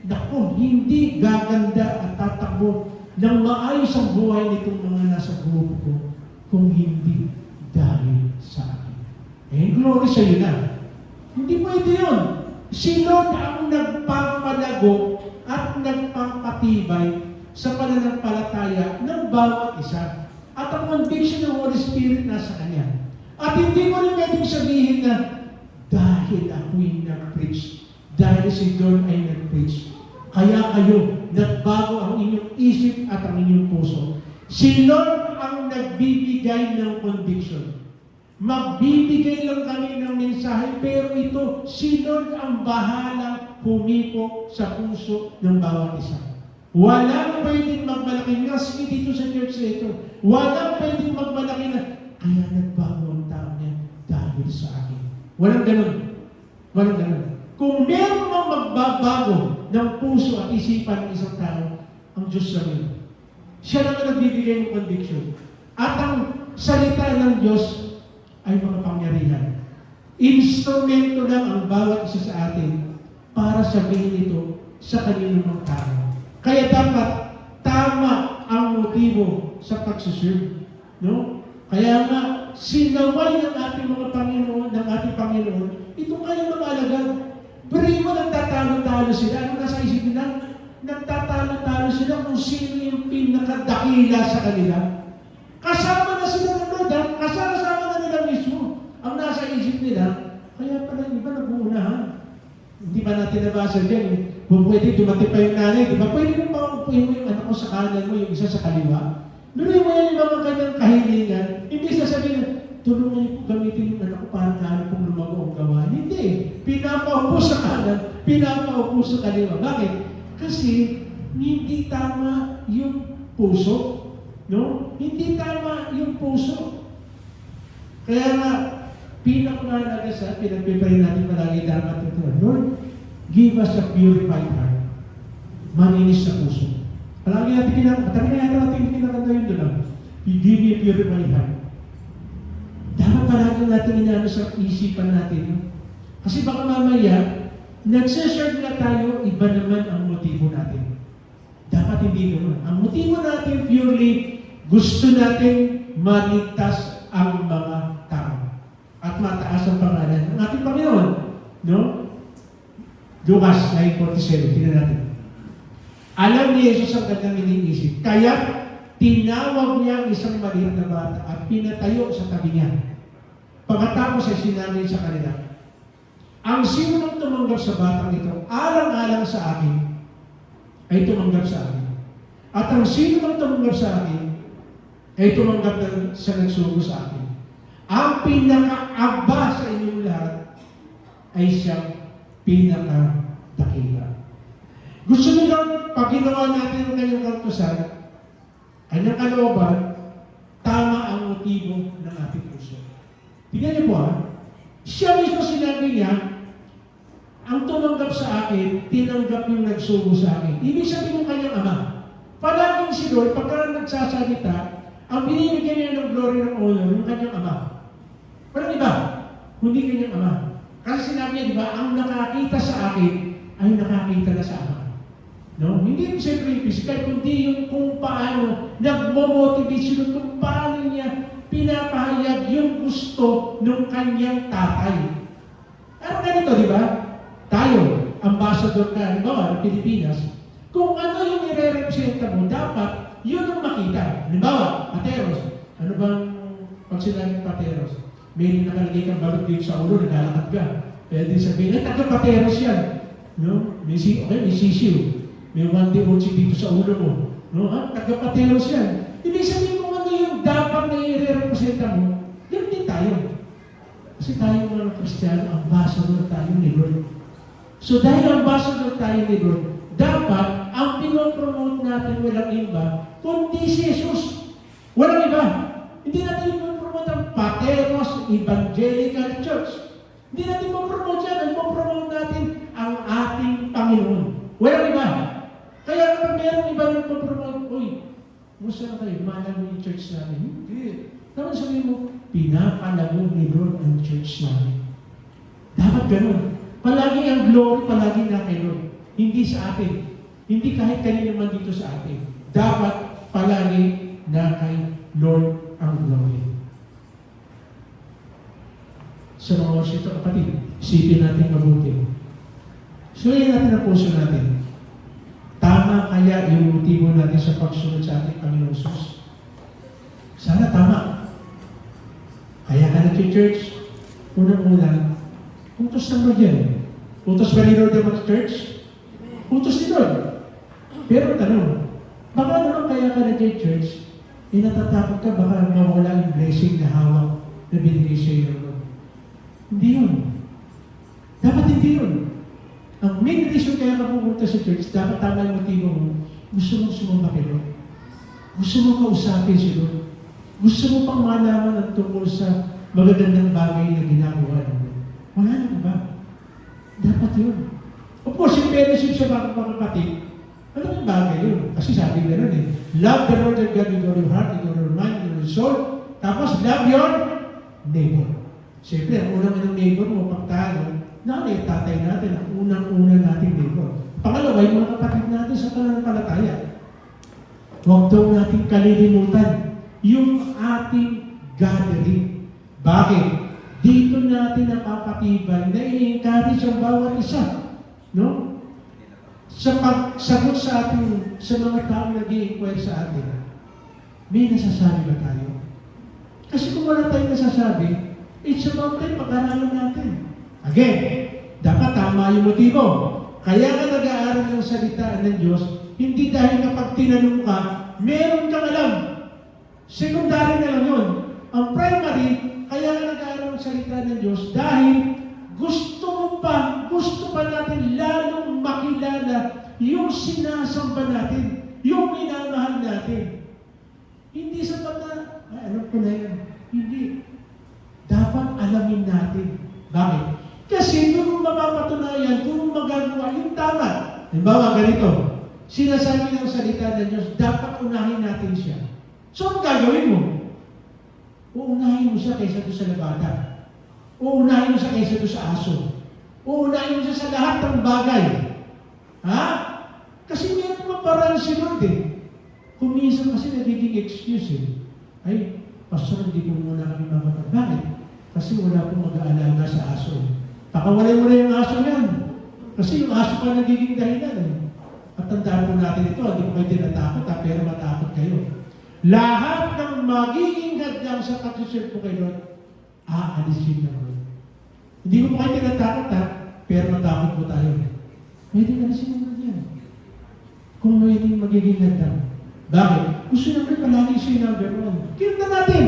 naku, hindi gaganda at tatakbo ng maayos ang buhay nitong mga nasa grupo ko kung hindi dahil sa akin. Eh, glory sa iyo na. Hindi pwede yun. Si Lord ang nagpapalago at nagpapatibay sa pananampalataya ng bawat isa. At ang conviction ng Holy Spirit nasa Kanya. At hindi mo rin pwedeng sabihin na dahil ako'y nag-preach, dahil si Lord ay nag-preach, kaya kayo nagbago ang inyong isip at ang inyong puso. Si Lord ang nagbibigay ng conviction. Magbibigay lang kami ng mensahe, pero ito, si Lord ang bahalang humipo sa puso ng bawat isa. Walang pwedeng magmalaki na, sige dito sa church na ito, walang pwedeng magmalaki na, kaya nagbago ang tao niya dahil sa akin. Walang ganun. Walang ganun. Kung meron mang magbabago ng puso at isipan ng isang tao, ang Diyos sa iyo. Siya lang ang nagbibigay ng conviction. At ang salita ng Diyos ay makapangyarihan. Instrumento lang ang bawat isa sa atin para sabihin ito sa kaninong tao. Kaya dapat tama ang motibo sa pagsuserve. No? Kaya nga, sinaway ng ating mga Panginoon, ng ating Panginoon, ito kaya mga alagad. Pero mo nagtatalo-talo sila. Ano nasa isip nila? Nagtatalo-talo sila kung sino yung pinakadakila sa kanila. Kasama na sila ng Lord. Kasama na nila mismo. Ang nasa isip nila, kaya pala yung iba nag-uunahan. Hindi ba natin nabasa dyan? Kung pwede, dumating pa yung nanay. Di ba? Pwede mo pa upuhin mo yung anak mo sa kanan mo, yung isa sa kaliwa. Nuloy mo yan yung mga kanyang kahilingan. Hindi sasabihin, tulungan niyo po gamitin yung anak ko para naano pong lumago ang gawa. Hindi. Pinapaupo sa kanan, pinapaupo sa kaliwa. Bakit? Kasi hindi tama yung puso. No? Hindi tama yung puso. Kaya nga, pinakamahalaga sa pinagpipray natin palagi dapat ito. Lord, give us a purified heart. Maninis sa puso. Palagi natin kinakanta yun doon. You give me a purified heart. Dapat palagi natin inaano sa isipan natin. Kasi baka mamaya, nagsiserve na tayo, iba naman ang motibo natin. Dapat hindi naman. Ang motibo natin purely, gusto natin maligtas ang mga tao. At mataas ang pangalan ng ating Panginoon. No? Lucas 9:47, tingnan natin. Alam ni Jesus ang kanyang iniisip. Kaya, tinawag niya ang isang maliit na bata at pinatayo sa tabi niya. Pagkatapos ay sinabi sa kanila, ang sino nang tumanggap sa batang ito, alang-alang sa akin, ay tumanggap sa akin. At ang sino nang tumanggap sa akin, ay tumanggap sa nagsugo sa akin. Ang pinaka-aba sa inyong lahat, ay siyang pinaka dakila. Gusto niyo lang, pag ginawa natin ang kanyang kautusan, kanyang kalooban, tama ang motibo ng ating puso. Tingnan niyo po siya mismo sinabi niya, ang tumanggap sa akin, tinanggap yung nagsugo sa akin. Ibig sabihin ng kanyang ama. Palaging si Lord, pagka nagsasalita, ang binibigyan niya ng glory ng honor, yung kanyang ama. Walang iba, hindi kanyang ama. Kasi sinabi niya, di ba, ang nakakita sa akin, ay nakakita na sa ama. No? Hindi yung siyempre yung physical, kundi yung kung paano nagmomotivate siya, kung paano niya pinapahayag yung gusto ng kanyang tatay. Ano ganito, di ba? Tayo, ambassador ka, halimbawa, ng Pilipinas, kung ano yung nire-representa mo, dapat yun ang makita. Halimbawa, Pateros. Ano bang pag sinabing Pateros? May nakalagay kang balot dito sa ulo, naglalakad ka. Pwede sabihin, taga-Pateros yan. No? May sisiw. May wanti-unsi dito sa ulo mo. No? Taga-Pateros yan. Ibig sabihin kung ano yung dapat na i-representa mo, yun din tayo. Kasi tayo mga Kristiyano, ambassador tayo ni Lord. So dahil ambassador tayo ni Lord, dapat ang pinopromote natin walang iba, kundi si Jesus. Walang iba. Hindi natin pinopromote ang Pateros Evangelical Church. Hindi natin pinopromote yan. Pinopromote natin ang ating Panginoon. Walang iba. Kaya kapag mayroong iba na pinopromote, uy, musta na kayo? Mahal mo yung church namin. Hindi. Dapat sabihin mo, pinapalago ni Lord ang church namin. Dapat ganun. Palagi ang glory, palagi na kay Lord. Hindi sa atin. Hindi kahit kanina man dito sa atin. Dapat palagi na kay Lord ang glory. Sa mga worship kapatid, isipin natin mabuti. Sulayin natin ang puso natin. Tama kaya yung motibo natin sa pagsunod sa ating Panginoon Jesus? Sana tama. Kaya ka nag-church, unang-una, utos ng Lord yan. Utos ba ni Lord ang mag-church? Utos ni Lord. Pero tanong, baka naman kaya ka nag-church, natatakot ka baka mawala yung blessing na hawak na binigay sa iyo ng Lord. Hindi yun. Dapat hindi yun. Ang main reason kaya ka pumunta sa church, dapat tama yung motibo mo, gusto mong sumamba kay Lord. Gusto mong kausapin si Lord. Gusto mo pang malaman ang tungkol sa magagandang bagay na ginagawa ng Lord. Wala na ba? Dapat yun. Of course, yung fellowship sa mga kapatid, ano yung bagay yun? Kasi sabi gano'n love the Lord your God with all your heart, with all your mind, with all your soul. Tapos, love your neighbor. Siyempre, ang unang ng neighbor mo, pagtalo, yung tatay natin, ang unang-unang nating neighbor. Pangalawa, yung mga kapatid natin sa pananampalataya. Huwag daw natin kalilimutan yung ating gathering. Bakit? Dito natin napapatibay na i-encourage ang bawat isa. No? Sa pagsagot sa ating, sa mga taong nag-i-inquire sa atin, may nasasabi ba tayo? Kasi kung wala tayong nasasabi, it's about time pag-aralan natin. Again, dapat tama yung motibo. Kaya ka nag-aaral ng salita ng Diyos, hindi dahil kapag tinanong ka, meron kang alam. Secondary na lang yun. Ang primary, kaya ka nag-aaral ng salita ng Diyos dahil gusto pa natin lalong makilala yung sinasamba natin, yung minamahal natin. Hindi sapat na, alam ko na yan. Hindi. Dapat alamin natin. Bakit? Kasi kung mapapatunayan, kung magagawa, yung tama. Halimbawa, ganito. Sinasabi ng salita ng Diyos, dapat unahin natin siya. So, ang gagawin mo? Uunahin mo siya kaysa doon sa labada. Uunahin mo siya kaysa doon sa aso. Uunahin mo siya sa lahat ng bagay. Ha? Kasi may maparaan si Lord Kung minsan kasi nagiging excuse ay, Pastor, hindi ko muna kami mamatag. Bakit? Kasi wala pong mag-aalaga sa aso. Pakawalay mo na yung aso yan. Kasi yung aso pa nagiging dahilan At tandaan po natin ito, hindi ko kayo tinatakot pero matakot kayo. Lahat ng magiging hadlang sa pagsusunod po kay Lord, aalisin ng Lord. Hindi ko po kayo tinatakot pero matakot po tayo. Pwede alisin ng Lord yan. Kung may magiging hadlang. Bakit? Gusto naman palagi siya number one. Kinta natin.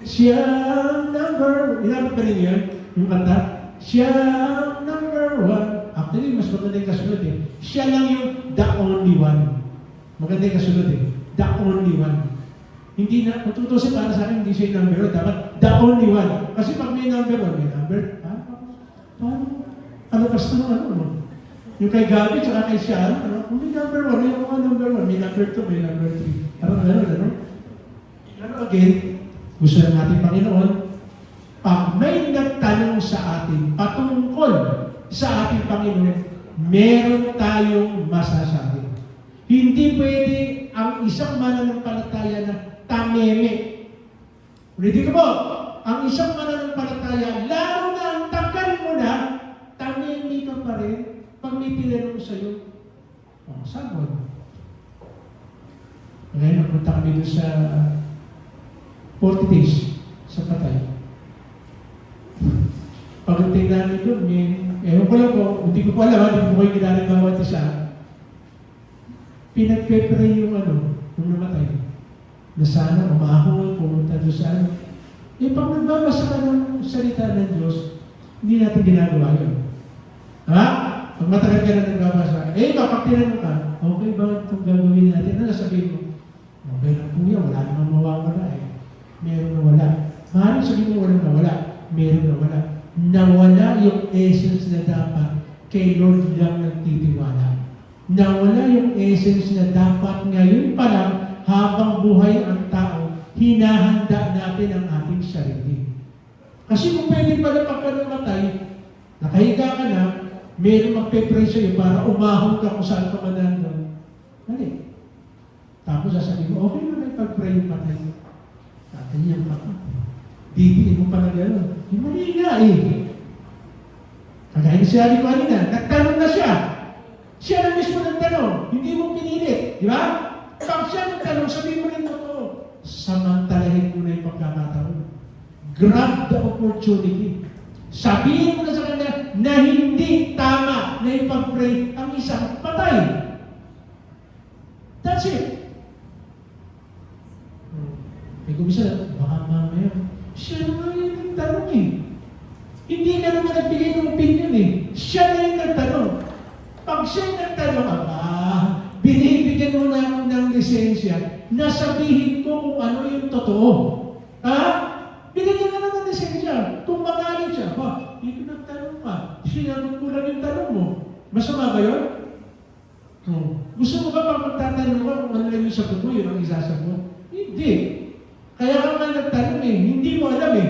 Siya number one. Inabot ba rin yun? Yung kanta? Siya number one. Ako Actually, mas maganda yung kasunod eh. Siya lang yung the only one. Maganda yung kasunod eh. The only one. Hindi na, kung tutusin para sa akin, hindi siya yung number 1. Dapat the only one. Kasi pag may number 1, may number, paano? Ano basta ano? Yung kay Gabi, tsaka kay Sean, kung may number 1, may mga number 1, may number 2, may number 3. Ano? Pero again, gusto na natin Panginoon, pag may nagtanong sa atin patungkol sa ating Panginoon, meron tayong masasabi. Hindi pwede ang isang mananampalataya na tameme. Ulitin ko po, ang isang mananampalataya, lalo na ang tagal mo na, tameme ka pa rin pag may tinanong sa'yo. Sagot. Ngayon, napunta kami doon sa 40 days sa patay. Pagdating namin doon, ewan ko lang po, hindi ko pa alam, hindi ko kayo ginagawa bawat isa. Pinagpe-pray yung namatay. Na sana umahon, pumunta doon sa ano. Pag nagbabasa ka ng salita ng Diyos, hindi natin ginagawa yun. Ha? Pag matagal ka na nagbabasa, kapag tinanong ka, okay ba itong gagawin natin? Ano sabihin mo? Okay lang po yan, wala namang mawawala eh. Meron na wala. Maaaring sabihin mo walang nawala. Meron na wala. Nawala yung essence na dapat kay Lord lang nagtitiwala. Nawala yung essence na dapat ngayon pa lang habang buhay ang tao, hinahanda natin ang ating sarili. Kasi kung pwede pala pagka namatay, nakahiga ka na, meron magpe-pray sa'yo para umahon ka kung saan ka man nandun. Mali. Tapos sasabihin mo, okay na may pag-pray yung patay. Tatanyan ka pa. Didiin mo pa na gano'n. Mali nga eh. Kagaya ni sinabi ko kanina, nagtanong na siya. Siya na mismo nagtanong. Hindi mo pinilit. Di ba? Pag siya nagtanong, sabihin mo rin totoo. Samantalahin mo na yung pagkakataon. Grab the opportunity. Sabihin mo na sa kanya na hindi tama na ipag-pray ang isang patay. That's it. May kumisa, baka mamaya, siya naman yung nagtanong eh. Hindi ka naman nagbigay ng opinion eh. Siya na yung nagtanong. Pag siya yung nagtanong, binibigyan mo na ako ng lisensya na sabihin ko kung ano yung totoo. Ha? Binigyan ka na ng lisensya. Kung magaling siya, hindi ko nagtanong pa. Sinagot ko lang yung tanong mo. Masama ba yun? Gusto mo ba pag magtatanong ko kung ano lang yung sagot mo, yun ang isasagot? Hindi. Kaya ka nga nagtanong eh, hindi mo alam eh.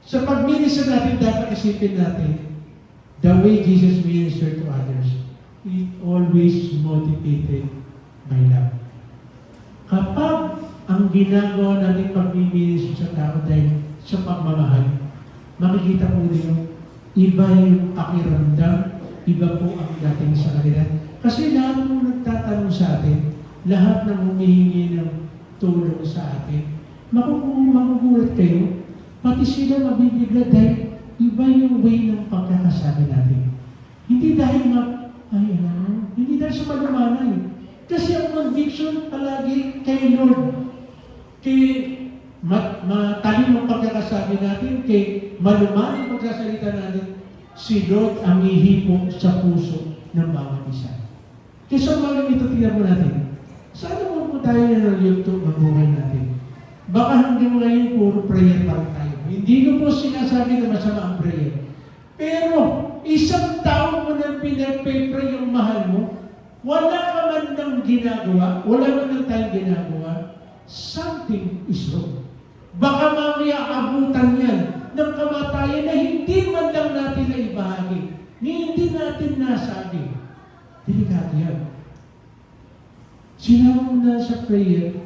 Sa pag-minister natin, dapat isipin natin, the way Jesus ministered to others, it always motivated by love. Kapag ang ginagawa natin pag-minister sa tao dahil sa pagmamahal, makikita po din iba yung pakiramdam, iba po ang dating sa kanila. Kasi lahat ng nagtatanong sa atin, lahat ng humihingi ng tulong sa atin, magugulat kayo, pati sila mabibigla dahil iba yung way ng pagkakasabi natin. Hindi dahil hindi dahil sa malumanay. Kasi ang conviction palagi kay Lord, kay matalim ang pagkakasabi natin, kay malumanay ang pagsasalita natin, si Lord ang ihipo sa puso ng bawat isa. Kaya sa mga ito, tingnan mo natin, sana mo tayo na naliyugtog ng buhay natin. Baka hanggang ngayon puro prayer pa rin tayo. Hindi ko po sinasabi na masama ang prayer. Pero isang taon mo nang pinagpe-pray yung mahal mo, wala ka man nang ginagawa, wala man nang tayong ginagawa, something is wrong. Baka mamaya abutan yan ng kamatayan na hindi man lang natin na ibahagi, hindi natin nasabi. Delikado yan. Sinama na sa prayer,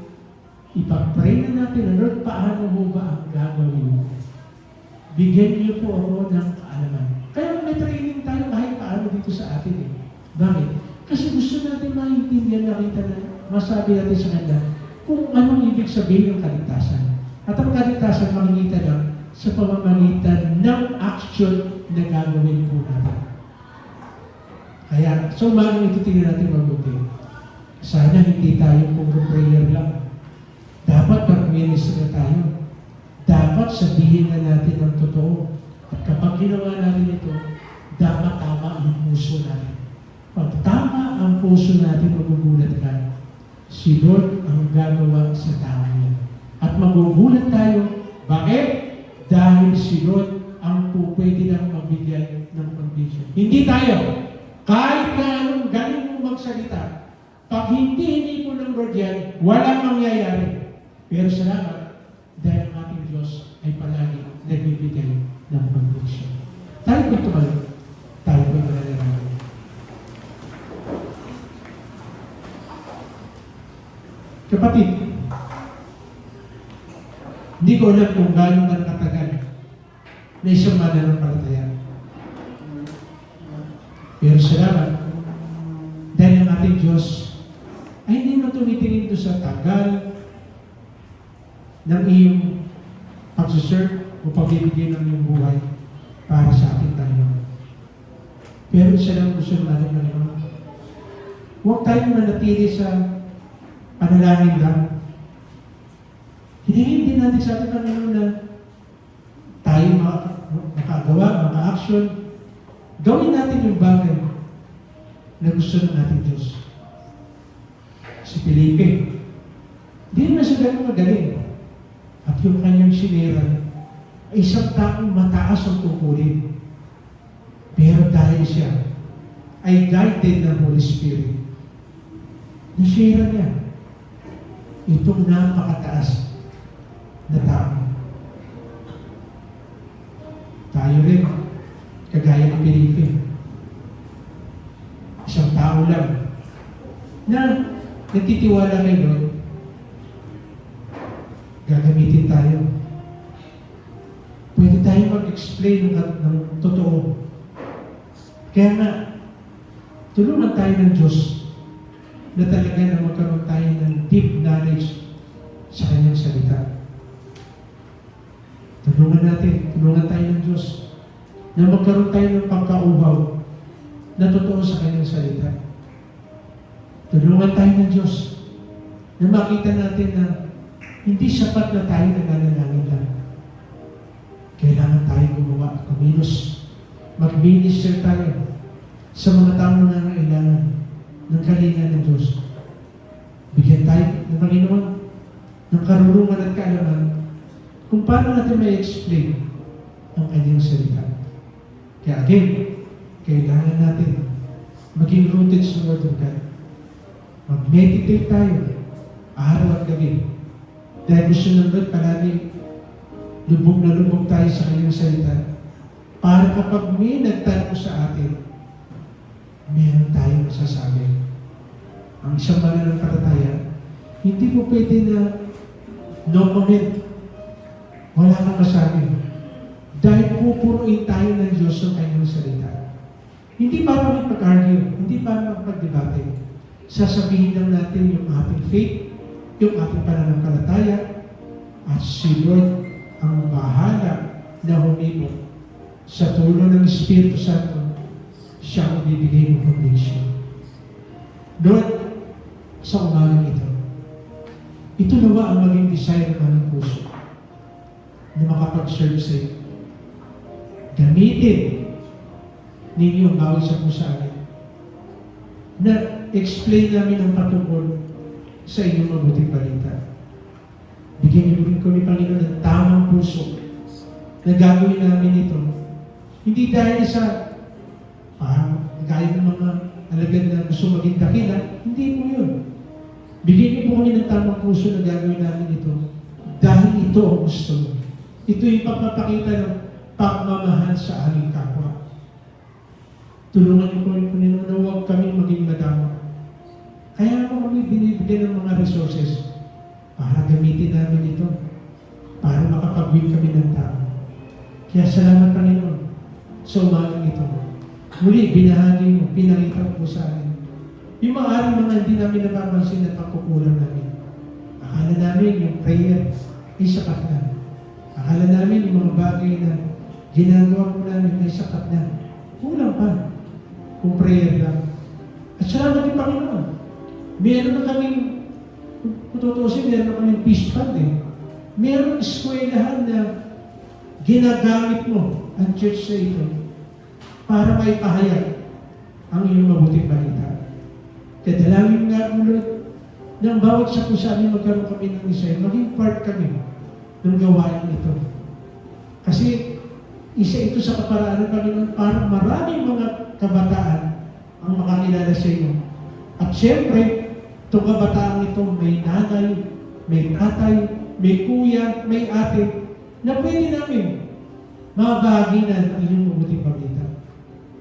ipag-pray na natin, Lord, paano mo ba ang gagawin mo? Bigyan niyo po ako ng kaalaman. Kaya may training tayo kahit paano dito sa atin eh. Bakit? Kasi gusto natin maintindihan, nakita na, masabi natin sa kanya, kung anong ibig sabihin ng kaligtasan. At ang kaligtasan makikita lang sa pamamagitan ng action na gagawin po natin. Kaya, so umagang ito tingnan natin mabuti. Sana hindi tayo puro prayer lang. Dapat mag-minister na tayo. Dapat sabihin na natin ang totoo. At kapag ginawa natin ito, tama ang puso natin. Pag tama ang puso natin, magugulat ka. Si Lord ang gagawa sa tao niya. At magugulat tayo. Bakit? Dahil si Lord ang pwede lang magbigay ng condition. Hindi tayo. Kahit na anong galing mo magsalita, pag hindi mo ng Lord yan, walang mangyayari. Pero salamat, dahil ang ating Diyos ay palagi nagbibigay ng conviction. Tayo po tumayo. Tayo po mananaraman. Kapatid, hindi ko alam kung gaano man katagal na isang mananampalataya. Pero salamat, dahil ang ating Diyos ay hindi mo tumitingin doon sa tagal ng iyong pagsuserve o pagbibigay ng iyong buhay para sa ating Panginoon. Pero isa lang gusto ng ating Panginoon. Huwag tayong manatili sa panalangin lang. Hiningin din natin sa ating Panginoon na tayo makagawa, maka-action. Gawin natin yung bagay na gusto ng ating Diyos. Si Felipe, hindi naman siya ganun magaling. At yung kanyang sinira ay isang taong mataas ang tungkulin. Pero dahil siya ay guided ng Holy Spirit, nasira niya itong napakataas na tao. Tayo rin, kagaya ng Felipe. Isang tao lang na nagtitiwala kay Lord, gagamitin tayo. Pwede tayo mag-explain ng totoo. Kaya nga, tulungan tayo ng Diyos na talaga na magkaroon tayo ng deep knowledge sa Kanyang salita. Tulungan tayo ng Diyos na magkaroon tayo ng pagkauhaw na totoo sa Kanyang salita. Tulungan tayo ng Diyos na makita natin na hindi sapat na tayo nananalangin lang. Kailangan tayo gumawa, kumilos, mag-minister tayo sa mga taong nangangailangan ng kalinga ng Diyos. Bigyan tayo ng Panginoon ng karunungan at kaalaman kung paano natin may explain ang Kanyang salita. Kaya again, kailangan natin maging rooted sa Word of God. Mag-meditate tayo araw at gabi. Dahil gusto ng Lord palagi lubog na lubog tayo sa Kanyang salita para kapag may nagtanong sa atin, meron tayong masasabi. Ang isang mananampalataya, hindi po pwede na no comment. Wala kang masabi. Dahil pupuruin tayo ng Diyos sa Kanyang salita. Hindi para mag-argue, hindi para mag-debate. Sasabihin lang natin yung ating faith, yung ating pananampalataya, at si Lord ang bahala na humimok sa tulong ng Espiritu Santo. Siya ang bibigay ng conviction. Lord, sa umagang ito nawa ang maging desire ng aming puso na makapag-serve sa iyo. Gamitin ninyo ang bawat sa puso amin na explain namin ang patungkol sa inyong mabuting balita. Bigyan niyo rin kami, Panginoon, ng tamang puso na gagawin namin ito. Hindi dahil sa gaya ng mga alagad na gusto maging dakila, hindi po yun. Bigyan niyo po kami ng tamang puso na gagawin namin ito dahil ito ang gusto mo. Ito yung pagpapakita ng pagmamahal sa aming kapwa. Tulungan niyo po rin, Panginoon, na huwag kami maging madama. Kaya po kami binibigyan ng mga resources para gamitin namin ito, para makapag-win kami ng tao. Kaya salamat, Panginoon, sa umagang ito. Muli, binahagi mo, pinakita mo sa amin. Yung mga hindi namin napapansin at pagkukulang namin. Akala namin yung prayer ay sapat na. Akala namin yung mga bagay na ginagawa po namin ay sapat na. Kulang pa kung prayer lang. At salamat yung Panginoon. Meron na kaming, kung tutusin, meron na kaming peace fund eh. Meron eskwelahan na ginagamit mo ang church sa ito para maipahayag ang iyong mabuting balita. Kaya dalangin nga ulit ng bawat sa kung saan magkaroon kami ng isa, maging part kami ng gawain ito. Kasi isa ito sa kaparaan ng Panginoon para maraming mga kabataan ang makakilala sa iyo. At siyempre, itong kabataan ito may nanay, may tatay, may kuya, may ate, na pwede namin mabahaginan ang inyong mabuting balita.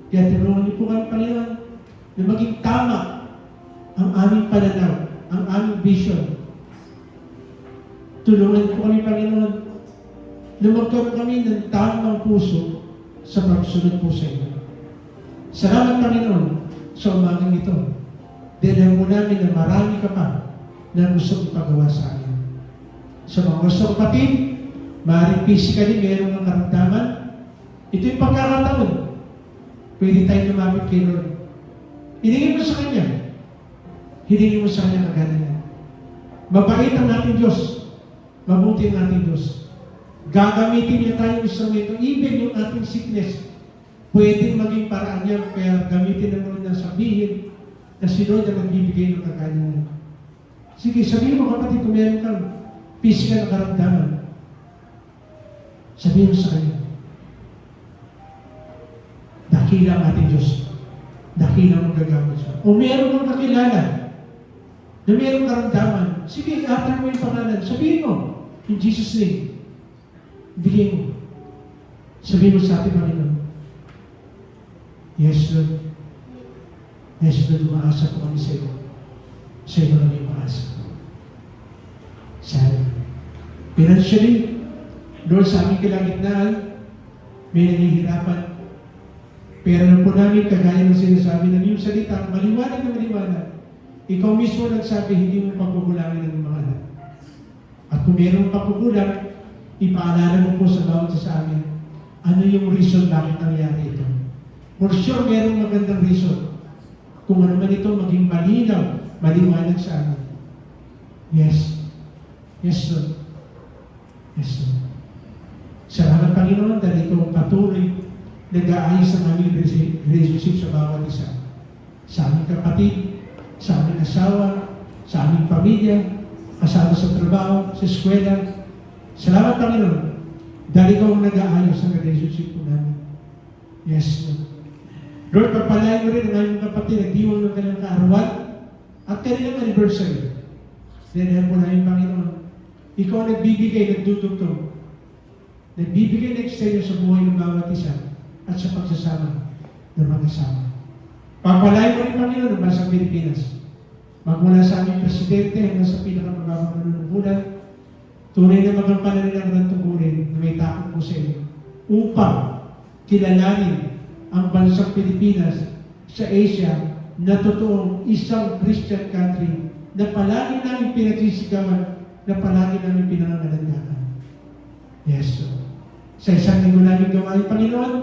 Kaya tinulungan niyo po kami, Panginoon, na maging tama ang aming pananaw, ang aming vision. Tulungan niyo po kami, Panginoon, na magkaroon kami ng tamang puso sa pagsunod po sa inyo. Salamat, Panginoon, sa umagang ito. Dahil alam mo namin na marami ka pa na gusto ipagawa sa amin. Sa mga gusto kapatid, maaaring physically mayroong mga karamdaman. Ito yung pagkakataon. Pwede tayong lumapit kay Lord. Hilingin mo sa Kanya. Hilingin mo sa Kanya kagalingan. Mabait ang ating Diyos. Mabuti ang ating Diyos. Gagamitin niya tayong instrumento. Even yung ating sickness, pwedeng maging paraan niya. Kaya gamitin ng Lord na sabihin na si Lord ang magbibigay ng kagalingan. Sige, sabihin mo kapatid kung meron kang physical na karamdaman. Sabihin mo sa Kanya. Dakila ang ating Diyos. Dakila ang magagamit siya. O meron kang kakilala na meron karamdaman. Sige, atan mo yung pangalan. Sabihin mo. In Jesus' name. Bigay mo. Sabihin mo sa ating Panginoon. Yes, Lord. Yes, Lord. Umaasa po kami sa iyo. Sa iyo kami umaasa. Sana. Financially, Lord, sa aming kalagitnaan, may nangihirapan. Pero alam po namin, kagaya ng sinasabi ng iyong salita, maliwanag na maliwanag. Ikaw mismo nagsabi, hindi mo pagkukulangin ng mga anak. At kung mayroong pagkukulang, ipaalala mo po sa bawat sa amin, ano yung reason bakit nangyari ito. For sure, mayroong magandang reason. Kung ano man ito, maging malinaw, maliwanag sa amin. Yes. Yes, Lord. Yes, Lord. Salamat, Panginoon, dahil ikaw patuloy nag-aayos ang aming relationship sa bawat isa. Sa aming kapatid, sa aming asawa, sa aming pamilya, kasama sa trabaho, sa eskwela. Salamat, Panginoon, dahil ikaw ang nag-aayos ang relationship po namin. Yes, Lord. Lord, pagpalain mo rin ang aming kapatid, nagdiwang ng kanilang kaarawan at kanilang anniversary. Dahil po namin, Panginoon, ikaw ang nagbibigay, nagdudugtong, nagbibigay ng extension sa buhay ng bawat isa at sa pagsasama ng mag-asama. Pagpalain mo rin, Panginoon, ng bansang Pilipinas. Magmula sa aming presidente hanggang sa pinakamababang nanunungkulan, tunay na magampanan nila ang tungkulin na may takot po sa inyo upang kilalanin ang bansang Pilipinas sa Asia na totoong isang Christian country na palagi namin pinagsisigawan, na palagi namin pinangangalandakan. Yes, Lord. Sa isang linggo namin gawain, Panginoon,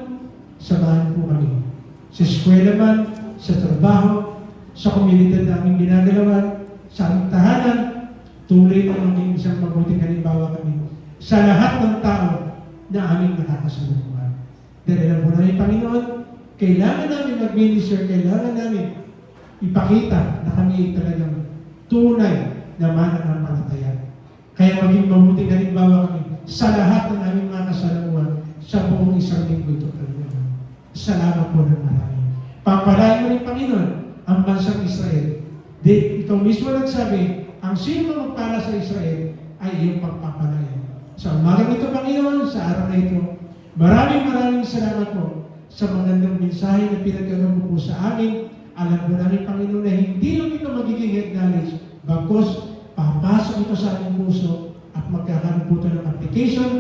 samahan po kami. Sa eskwela man, sa trabaho, sa komunidad namin ginagalawan, sa aming tahanan, tuloy na maging isang mabuting halimbawa kami sa lahat ng tao na aming nakakasalubungan. Dahil alam po namin, Panginoon, kailangan namin mag-minister, kailangan namin ipakita na kami ay talagang tunay na mananampalataya. Kaya maging mabuting halimbawa kami sa lahat ng aming mga kasalamuhan sa buong isang linggo ito, Panginoon. Salamat po ng marami. Papalain mo rin, Panginoon, ang bansang Israel. Ikaw mismo nagsabi, ang sino magpala sa Israel ay iyong pagpapalain. Sa umagang ito, Panginoon, sa araw na ito, maraming salamat po sa magandang mensahe na pinagkaroon mo po sa amin. Alam po namin, Panginoon, na hindi lang ito magiging acknowledge, bagkos papasok ito sa aming puso at magkakaroon po ito ng application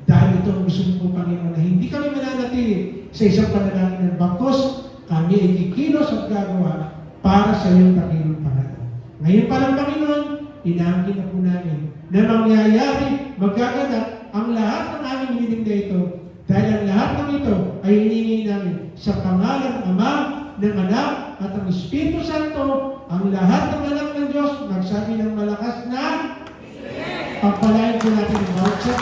dahil ito ang gusto po, Panginoon, na hindi kami mananatili sa isang panalangin ng bagkos, kami ay kikilos at gagawa para sa iyong dakilang pangalan. Ngayon pa lang, Panginoon, inaangkin na po namin na mangyayari, magaganap ang lahat ng aming hiling na ito dahil ang lahat ng ito ay hiningi namin sa pangalan ng Ama, ng Anak, at ang Espiritu Santo, ang lahat ng anak ng Diyos, magsabi ng malakas na pagpalain po natin ang bawat sa